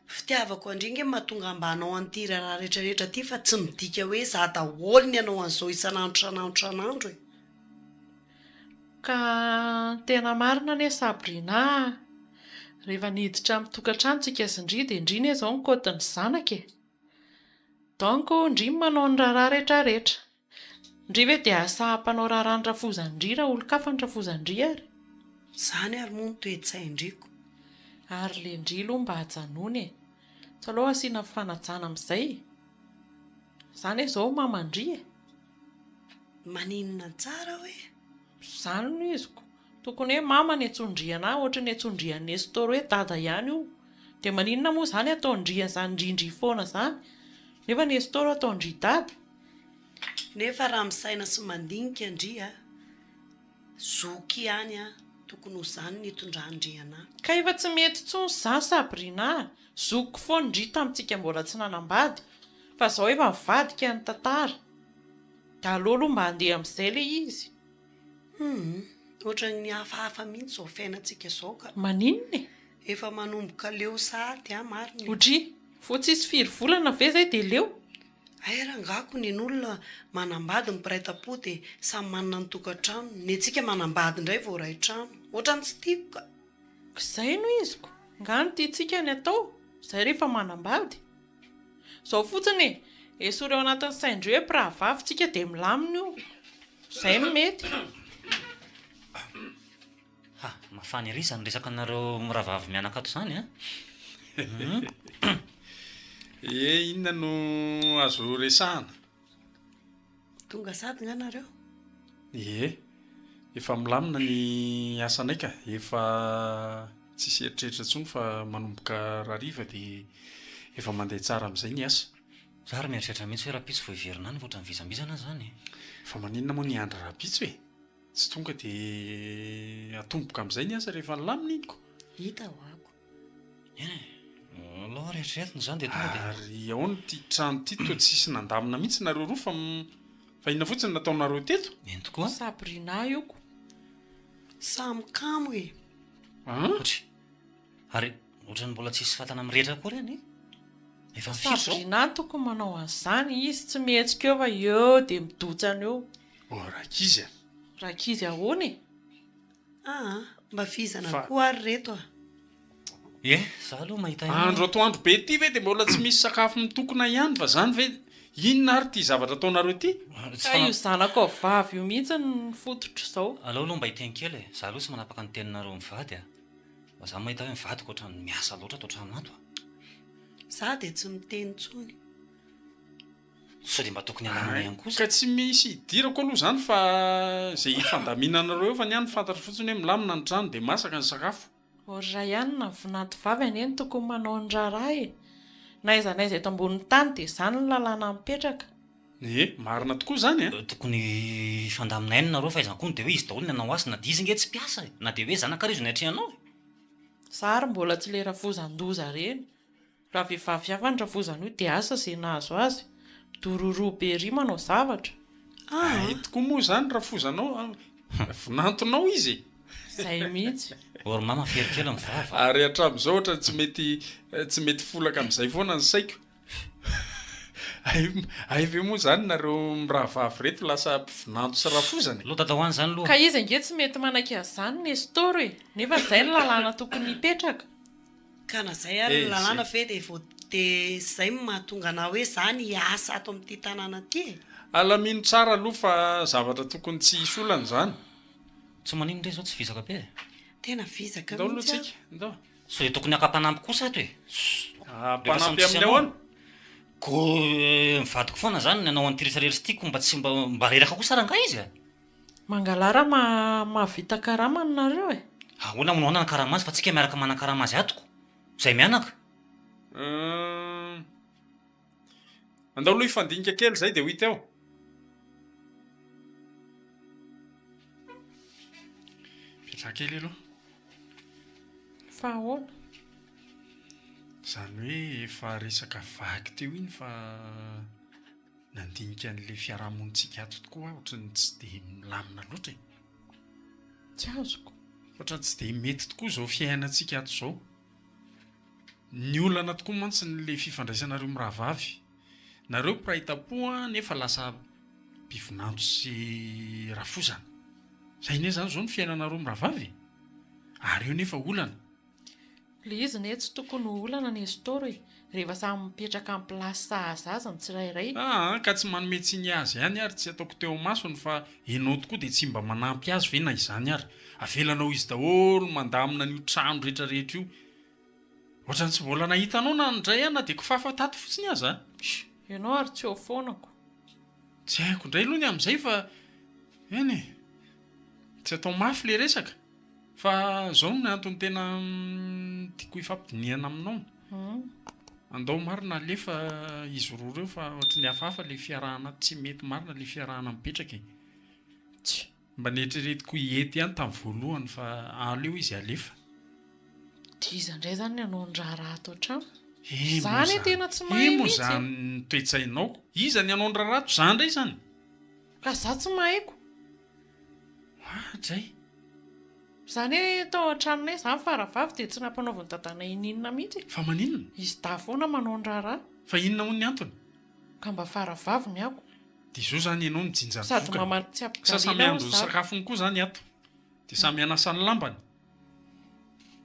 Fitiavako andringe mahatonga ambanao an'ity raha rehetrarehetra ty fa tsy midika hoe za daholo ny anao an'izao isan'andro e. Ka tena marina anie Sabrina. Rehefa niditra amin'ny tokantrano tsika sindry dia indrina izao nikotin'ny zanaka e. Donc indry manao ny raharaha rehetrarehetra. Indry ve dia asaham-panao raharaha ny rafozandry raha olo-kafa ny rafozandry ary. Zany ary moa ny toe-tsaindriko. Ary le ndry aloha mba hajanony e. Tsy aloha asiana fanajana amin'izay. Izany izao mamandry e. Maninona tsara hoe? Izany no iziko. Tokony hoe mama ny etsondriana ohatra ny etsondrian'ny Nestor hoe dada ihany io. Dia maninona moa izany atao ndrian'izany ndrindry foana izany. Nefa Nestor atao ndry dada. Nefa raha misaina sy mandinika ndry zoky ihany tokony ho izany ny itondran-driana. Ka efa tsy mety intsony izany Sabrina. Zoko foana ndry tamintsika mbola tsy nanambady. Fa izao efa mivadika ny tantara. Da alolo mba handeha amin'izay le izy. Ohatra ny hafahafa mihitsy izao fiainantsika izao ka. Maninona e? Efa manomboka leo sahady marina. Hodry, fotsisy firy volana ve zay dia leo? Rangako ny olona manambady ny mpiray tapo dia samy manana ny tokantrano. Ny antsika manambady indray vao ray trano. Ohatra ny tsy tiako ka. Izay no iziko. Nga no tiantsika ny atao. Izay rehefa manambady. Izao fotsiny e. Esory ao anatin'ny saindreo hoe mpirahavavy tsika dia milamina io. Izay no mety. Mafany ery izany resaka anareo mirahavavy mianakato izany a. Inona no azo resahana? Tonga sady nga nareo? Efa milamina ny asanay ka. Efa tsisy eritreritra intsony fa manomboka rariva dia efa mandeha tsara amin'izay ny asa. Za ary mieritreritra mihitsy hoe rapitso vao hiverina any voatra ny vizambizana zany. Fa maninona moa ny andro rapitso e? Tsy tonga dia atomboka amin'izay ny asa rehefa nilamina iniko. Hita ho ako. Aloha rehetrarehetra izany dia tonga dia. Ary ahoana ty trano ty toa tsisy nandamina mihitsy nareo roa fa inona fotsiny nataonareo teto? Eny tokoa. Sabrina ioko. Samy kamo e. Ohatra. Ary ohatrany mbola tsisy fatana mirehitra koa reny. Efa mifiry zao. Sabrina tokony manao an'izany izy tsy mihetsika eo fa eo dia midotsana eo. Rakizy Rakizy ahoana e? Mba fizana koa ary reto za aloha mahita andro atoandro be ty ve dia mbola tsy misy sakafo mitokona ihany fa zany ve inona ary ty zavatra ataonareo ty? Ka io zanako vavy io mihitsy ny fototra izao. Aleo aloha mba hiteny kely e. Za aloha tsy manapaka ny teninareo mivady fa za mahita hoe mivadiko ohatrany miasa loatra atao trano ato. Za dia tsy miteny intsony. so dia mba tokony alanana ihany kosa ka tsy misy idirako aloha izany fa zay fandaminanareo efa niany fantatra fotsiny hoe milamina ny trano dia masaka ny sakafo ora ihany na vinanty vavy any eny tokony manao ny raharaha e na iza na iza eto ambonin'ny tany dia izany ny lalàna mipetraka marina tokoa izany tokony fandamina hainy nareo fa izany koa dia hoe izy daholo ny anao azy na dia izy nge tsy mpiasa na dia hoe zanakarizo ny atrehanao zary mbola tsy le ravozan-doza reny raha vehivavy avany ravozana io dia asa izay nahazo azy dororoa be ry manao zavatra tokoa moa izany ravozanao vinantonao izy izay mihitsy or mama ferikely mivava ary hatramin'izao ohatra tsy mety folaka amin'izay foana ny saiko aive moa izany nareo mirahavavy reto lasa mpivinanto sy ravozany loha dada ho any izany loha ka izy ange tsy mety manaka azany ny estora e nefa izay ny lalàna tokony hipetraka ka na zay ary ny lalàna fe dia zay mahatonga na hoe zany asa ato amin'ity tanàna ty alamino tsara aloha fa zavatra tokony tsy isolana izany tsy manino ndray zao tsy vizaka be tena vizaka ndao aloha tsika ndao so dia tokony akampanampy kosa ato e mpanampy amin'ny ahoana ko mivadiko foana zany ny anao an'tyresarery tiko mba reraka kosa raha nga izy mangalara mahavita karama nareo e ahoana minoana ny karama azy fa tsika miaraka manan-karama azy atoko izay mianaka andao aloha hifandinika kely zay dia ho hita eo petra kely aloha fa ahoana izany hoe efa resaka vaky teo iny fa nandinika an'la fiarahamonitsika ato tokoa ohatrany tsy dia milamina loatra tsy azoko ohatrany tsy dia mety tokoa izao fiainantsika ato izao ny olana tokoa mantsy n'la fifandraisanareo mirahavavy nareo mpirahitapoa nefa lasa mpivinanto sy rafozana izay ne izany izao ny fiainanareo mirahavavy ary eo nefa olana le izy ne tsy tokony olana ny estora e rehefa samy mipetraka amin'ny plasy sahazazany tsirairay ka tsy manome tsy ny azy ihany ary tsy ataoko teo masony fa enao tokoa dia tsy mba manampy azy ve na izany ary avelanao izy daholo mandamina n'io trano rehetrarehetra io ohatrany tsy mbola nahitanao na ndray ihany na dia kofafa tato fotsiny azy ianao ary tsy eo foanako tsy haiko indray aloha ny amin'izay fa eny tsy atao mafy le resaka fa zao ny antony tena tiako hifampidiniana aminao andao marina lefa izy roa reo fa ohatra ny hafahafa le fiarahana tsy mety marina le fiarahana mipetraka tsy mba netreretiko hiety ihany tamin'ny voalohany fa aleo izy alefa dia iza indray izany ny hanao ny raharaha ato an-trano izany tena tsy mahay moa mihitsy izany toetsainao iza ny hanao ny raharato izany indray izany ka za tsy mahayko zay izany hoe tao an-tranonay izany faravavy dia tsy nampanaoviny dadanay ininona mihitsy fa maninona izy da foana manao ny raharaha fa inona moa ny antony ka mba faravavy ny ako dia izao izany ianao ny jinjany sady vokany mamatsy sa samy andro ny sakafony koa izany ato dia samy anasany lambany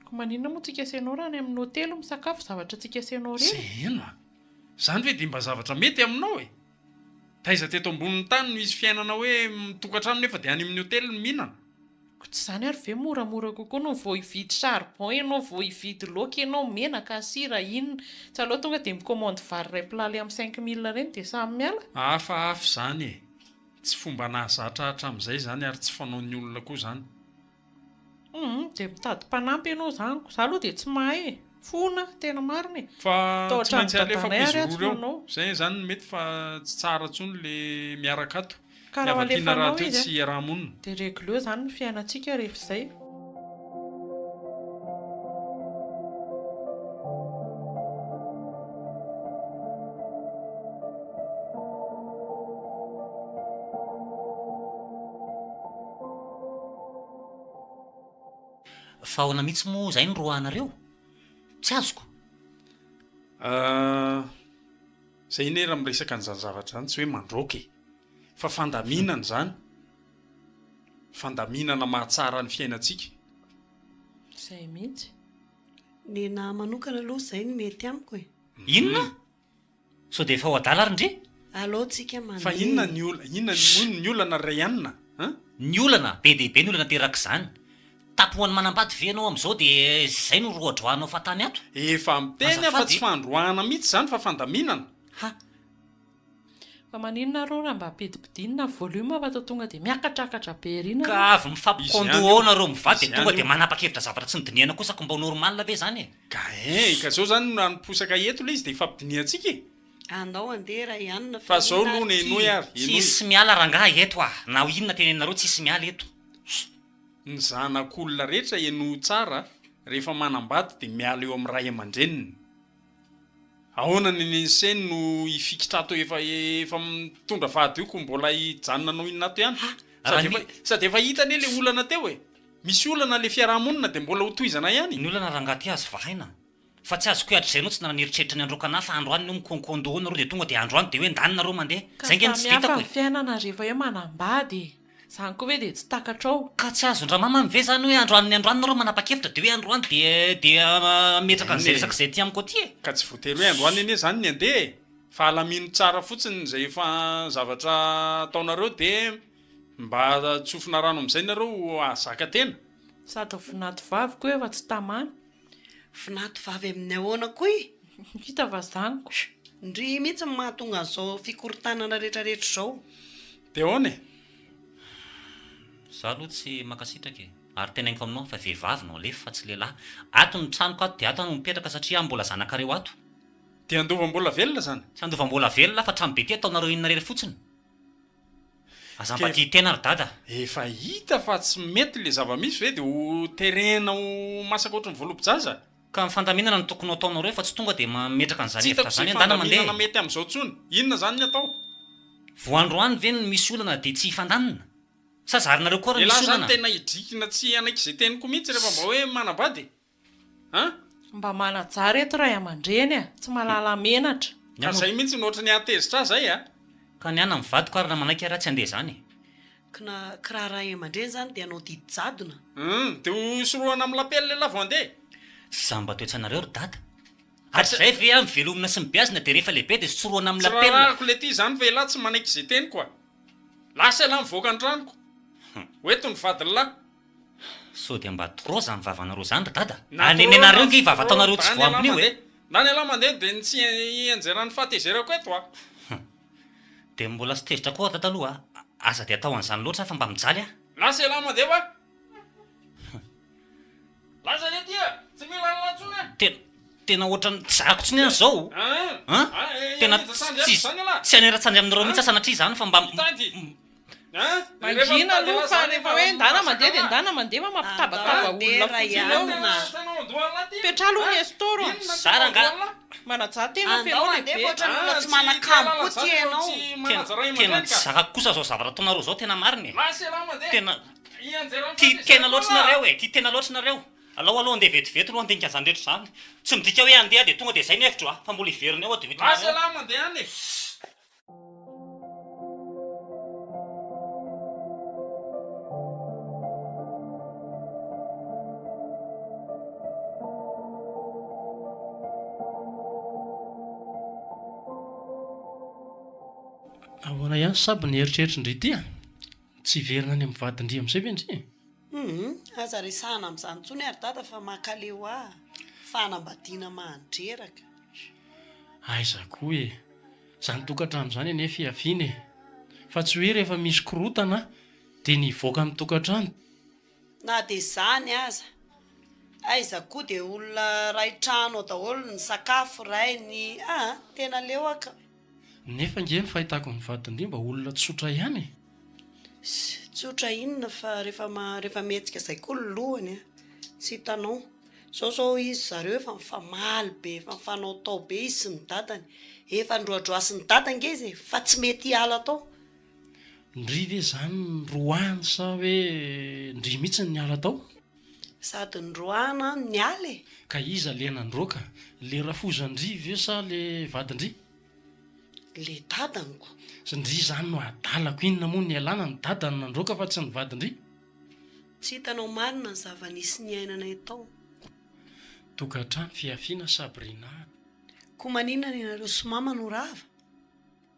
ko maninona moa tsika asianao raha ny amin'ny hotely misakafo zavatra tsika asianao reny zay eno izany hoe dia mba zavatra mety aminao e taiza teto ambonin'ny tany no izy fiainana hoe mitokantrano nefa dia any amin'ny hotely ny mihinana tsy izany ary ve moramora kokoa no vao hividy charbon ianao vao hividy laoka ianao menaka sira inona tsy aloha tonga dia mikomandy vary ray pilaly amin'ny 5000 reny dia samy miala hafahafa izany e tsy fomba nahazatrahatra amin'izay izany ary tsy fanaon'ny olona koa izany dia mitady mpanampy ianao izany za aloha dia tsy mahay e fona tena marina e fa Tao tsy maintsy alefako an-dadanay izy ary roa atsy manao. reo izay zany mety fa tsy tsara ntsony le miaraka ato ka raha avatiana raha alefanao teo izy tsy iarahamonina dia régleo izany ny fiainantsika rehefa izay fa ahoana mihitsy moa izay ny roanareo tsy azoko izay iny raha miresaka an'izany zavatra izany tsy hoe mandroky fa fandaminana izany fandaminana mahatsara ny fiainantsika izay mihitsy ny na manokana aloha izay ny mety amiko e inona so dia efa ho adala ary ndre alohantsika fa inona ny olana ray anina ny olana be dehibe ny olana teraka izany tapohany manambady ve anao amin'izao dia izay no roadroanao fatany ato efa miteny fa Azafady. tsy fandroahana mihitsy izany fa fandaminana ha fa maninona reo raha mba ampidipidinina volume fa tonga dia miakatrakatra be rina ka avy mifampikondohona reo mivady dia tonga dia manapa-kevitra zavatra tsy nidiniana kosa ko mba ho normalina ve zany e ka zao zany no anoposaka eto le izy dia ifampidiniantsika andao andeha raha ianina fa zao aloha ny enoy ary tsisy miala rangaha eto na ho inona tenenareo tsisy miala eto ny zanak'olona rehetra eno tsara rehefa manambady dia miala eo amin'ny ray aman-dreniny ahoana ny seny no ifikitra ato efa mitondra vady io ko mbola hijanona anao inona ato ihany sady efa hitany le olana teo e misy olana le fiarahamonina dia mbola ho toizana ihany ny olana rangaty azo vahaina fa tsy azo koatra zay anao tsy naneritreritra ny androakana fa androany no mikonkondohona reo dia tonga dia androany dia hoe ndanina reo mandeha zay ngeny tsy vitako ny fiainana rehefa hoe manambady zany koa hoe dia tsy takatrao ka tsy azo ndramama mive zany hoe androany nareo manapa-kevitra dia hoe androany dia metraka n'izay resaka izay ty amiko aty e ka tsy voatery hoe androany ene zany ny andeha fa alamino tsara fotsiny zay efa zavatra ataonareo dia mba tsofina rano amin'izay nareo azaka tena sady finato vavy koa efa tsy tamana finato vavy amin'ny ahoana koa vita va zaniko ndry mihitsy mahatonga an'izao fikorotanana rehetrarehetra zao dia ahoana za aloha tsy makasitraka e ary tenainiko aminao fa vehivavy no alefa fa tsy lehilahy ato ny tranoko ato dia ato no mipetraka satria mbola zanakareo ato dia andova mbola velona zany tsy andova mbola velona fa trano be ty ataonareo inona rery fotsiny azampaty tena ry dada efa hita fa tsy mety le zava-misy hoe dia ho terena ho masaka ohatry ny voalom-pijaza ka mifandaminana ny tokony ataonareo fa tsy tonga dia mametraka an'izany efitra zany andana mandeha mety amin'izao tsony inona zany ny atao voandroany ve no misy olana dia tsy hifandanina sa zarinareo koa raha misy zany olana tena hidrikina tsy anaiky izay teniko mihitsy rehefa mba hoe manambady mba manajara eto ray aman-dreny a tsy malala menatra ka zay mihitsy nohatra ny atezitra zay ka ny ana mivady ko ary raha manaiky raha tsy andeha zany kiraha ray aman-dreny zany dia anao didijadona dia ho soroana amin'ny lapely lehilahy vo andeha za mba toetsanareo ry dada ary zay ve a mivelomina sy mibiazina dia rehefa lehibe dia soroana amin'ny lapely tsirararako le ty zany ve lahy tsy manaiky izay teniko lasa lahy mivoaka ny tranoko hoeto ny vadinlahy so dia mba tro zany vavanareo zany ry dada anenenareo nge vava ataonareo tsy voambiny io e na ny alahy mandeha dia tsy enjeran'ny fahatezerako eto dia mbola sy tezitra koa dada aloha aza dia atao an'izany loatra fa mba mijaly lasa alahy mandeha wa lasa le tia tsy mila latsona tena ohatrany zako tsy niana zao tena tsy anera-tsandy aminareo mihitsy sanatria zany fa mba mangina aloha fa rehefa hoe ndana mandeha dia ndana mandeha fa mampitabakaba olona fotsiny petra aloha ny estoro saranga manaja tena feno lehibe tsy manakamo koa ty ianao tena tsy zakako kosa zao zavatra ataonareo zao tena mariny tena tia tena loatranareo e tia tena loatranareo alao aloha andeha vetivety aloha andeha nikazany rehetra zany tsy midika hoe andeha dia tonga dia zay ny hevitro fa mbola hiveriny ao dia ahoana ihany saby ny heritreritra indry ty tsy hiverina any amin'ny vadindry amin'izay ve indry aza resahana amin'izany tsony ary dada fa makaleo fanambadiana mahandreraka aiza koa e zany tokantrano zany enefa hiaviana e fa tsy hoe rehefa misy korotana dia nivoaka amin'ny tokantrano na dia zany aza aiza koa dia olona ray trano daholo ny sakafo ray ny tena leoaka nefa nge ny fahitako ny vadindry mba olona tsotra ihany tsotra inona fa rehefa metsika izay koa ny lohany tsy hitanao zao izy zareo efa mifamaly be efa mifanao tao be izy sy ny dadany efa ndroadroasy ny dadange izy fa tsy mety hiala tao ndry ve zany nyroany sa hoe ndry mihitsy ny ala tao sady nyroana ny ala e ka iza lena ndroka le rafozandry ve sa le vadindry le dadaniko ndry zany no adalako inona moa ny alana ny dadany nandroka fa tsy ny vadindry tsy hitanao marina ny zava-nisy ny ainana tao tokantrano fiafiana Sabrina koa maninona ny anareo sy mama no rava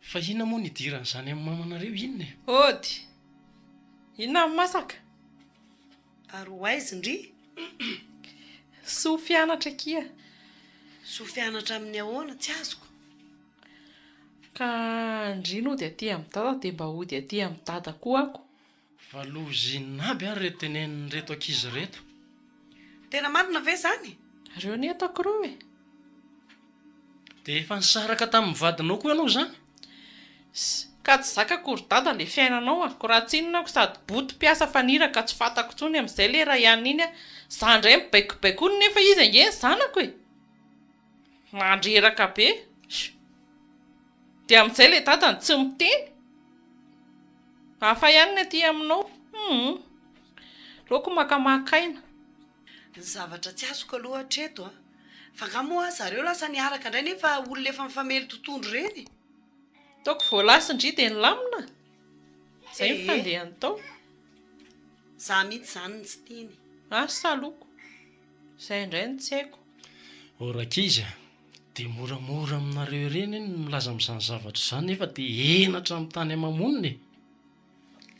fa inona moa nidiran'izany amin'ny mamanareo inona ody inona amin'ny masaka ary ho aizy ndry so fianatra kia so fianatra amin'ny ahoana tsy azoko Ka andrino dia aty amin'ny dada dia mba hody aty amin'ny dada koa ako. fa lozinina aby ary reto tenenin reto ankizy reto. Tena marina ve zany? Reo ny atako reo e. Dia efa nisaraka tamin'ny vadinao koa ianao zany? Ka tsy zakakory dada le fiainanao ako raha tsinonako sady boty mpiasa fanira ka tsy fatako tsony amin'izay le raha ihany iny a. Za indray mibaikobaikony nefa izy angeny zanako e. Mandreraka be. Dia amin'izay le dadany tsy miteny. Hafa ihany ny aty aminao. Loko makamakaina. Ny zavatra tsy azoko aloha hatreto a. Fa nga moa zareo lasa niaraka indray nefa olona efa mifamely tontondro reny. Taoko voalasindry dia nilamina. Izay mifandehany tao. Za mihitsy zany ny tsy tiany. Saloko. Izay indray ny tsy haiko. Orankizy dia moramora aminareo ireny ny milaza amin'izany zavatra izany nefa dia enatra amin'ny tany amamoniny.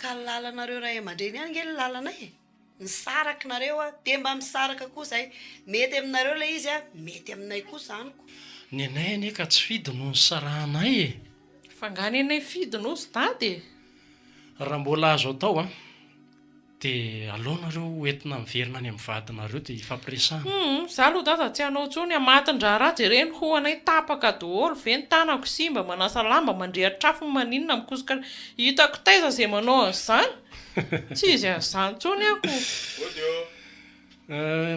Ka lalanareo ray aman-dreny ihany nge ny lalanay e. Nisaraka nareo a, dia mba misaraka koa zay. Mety aminareo ilay izy a, mety aminay koa zaniko. Ny anay ane ka tsy fidy no nisarahanay e. Fangany anay fidy no sy dady e. Raha mbola azo atao dia aleonareo entina miverina any amin'ny vadinareo dia ifampiresahana. Za aloha dada tsy hanao tsony amatin-draha ratsy ireny ho anay tapaka daholo ve ny tanako simba manasa lamba mandrehatra afo maninona mikosoka hitako taiza izay manao an'izany. Tsy izy an'izany tsony ako.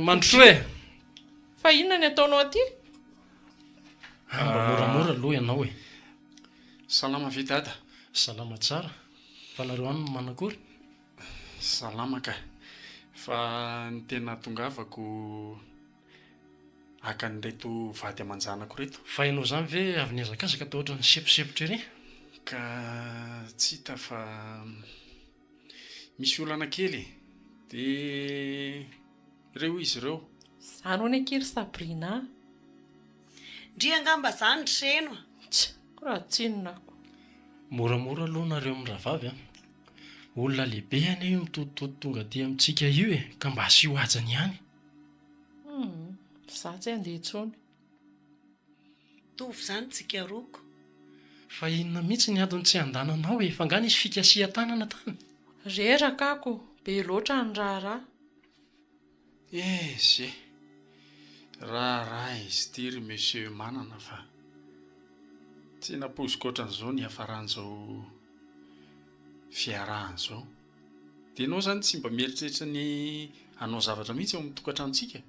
Mandrosoe. Fa inona ny ataonao aty? Mba moramora aloha ianao e. Salama ve dada? Salama tsara. Fa nareo any manakory? Salama ka. Fa ny tena tongavako hakan'ireto vady aman-janako reto. Fa ianao zany ve avy niazakazaka tao ohatran'ny seposepotra ery? Ka tsy hita fa misy olana kely dia ireo izy ireo. Izany ho ny ankiry Sabrina. Ndry angamba zany treno. Raha tsinonako. Moramora aloha nareo amin'ny rahavavy olona lehibe any io mitoditody tonga aty amintsika io e, ka mba asio ajany ihany. Za tsy handeha intsony. Tovy zany tsika roko. Fa inona mihitsy ny adony tsy andananao e, fa ngany isy fikasia tanana tany. Reraka ako, be loatra ny raharaha. Ze raha izy tiry monsieur manana fa tsy napoziko ohatran'izao ny hafaran'izao fiarahan'izao. Dia ianao zany tsy mba mieritreritra ny hanao zavatra mihitsy eo amin'ny tokantranontsika.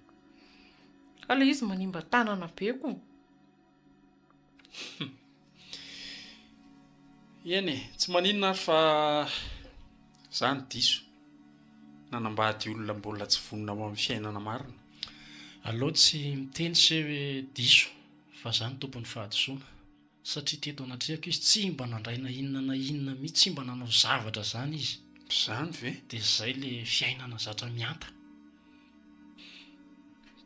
Ka ilay izy manimba tanana be koa. Eny tsy maninona fa zany diso nanambady olona mbola tsy vonona ao amin'ny fiainana marina. Aleo tsy miteny se hoe diso fa zany tompony fahadisoana, satria teto anatriako izy tsy mba nandraina inona na inona mihitsy, tsy mba nanao zavatra zany izy. Zany ve? Dia izay le fiainana zatra mianta.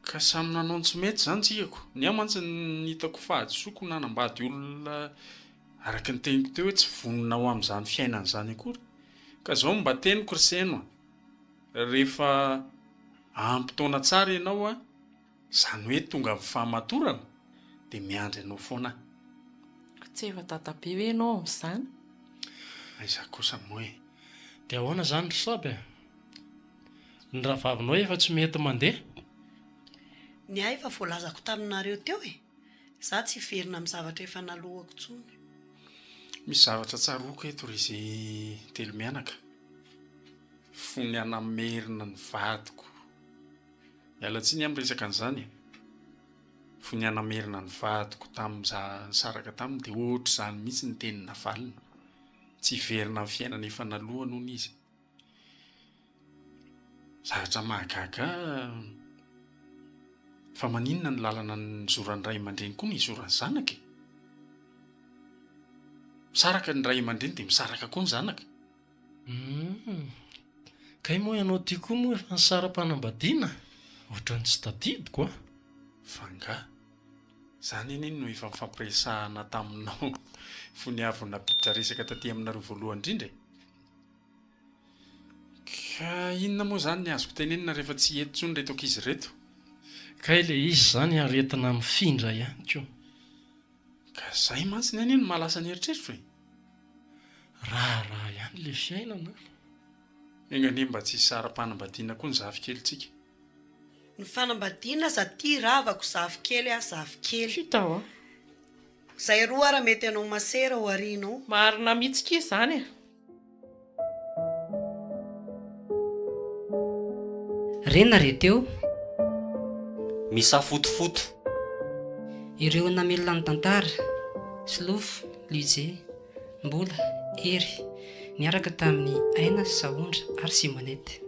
Ka samy nanao tsy mety zany tsikako. Ny aho mantsy ny hitako fahadisoako nanambady olona araka ny teniko teo hoe tsy vonona ao amin'izany fiainana izany akory. Ka zao mba teniko ry seno rehefa ampitoana tsara ianao zany hoe tonga amin'ny fahamatorana dia miandry ianao foana. Tsy efa dada be hoe ianao amin'izany. Aiza kosa moa e. Dia ahoana zany ry saby ny rahavavinao efa tsy mety mandeha? Ny ahy efa voalazako taminareo teo e. Za tsy verina amin'ny zavatra efa nalohako tsony. Misy zavatra tsaroako eto ry izy telo mianaka. Fony anamerina ny vadiko. Miala tsiny amin'ny resaka an'izany. Fony anamerina ny vadiko tamin'izaho nisaraka taminy dia ohatra izany mihitsy ny tenina valina. Tsy verina amin'ny fiainana efa nalohany hono izy. Zavatra mahagaga fa maninona ny lalana ny zoran'ny ray aman-dreny koa ny zoran'ny zanaka e. Misaraka ny ray aman-dreny dia misaraka koa ny zanaka. Kay moa ianao ty koa moa efa nisara-panambadiana ohatran'ny tsy tadidiko fa nga zany eny no efa mifampiresahana taminao fony avy napiditra resaka taty aminareo voalohany indrindra. Ka inona moa zany ny azoko tenenina rehefa tsy eto tsony reto ankizy reto? Kay le izy zany aretina mifindra ihany koa. ka izay mantsiny any no mahalasa ny eritreritra hoe raha ihany le fiainana. enganie mba tsy sara-panambadiana koa ny zafikelytsika. Ny fanambadiana zaty ravako zafikely zafikely. Fitao a. Zay roa ara mety anao masera ho arinao. Marina mihitsika izany e. Rena reteo misafotofoto ireo namelona ny tantara Slofo, Lije, Mbola, Ery niaraka tamin'ny Aina, Saondra ary Simonety.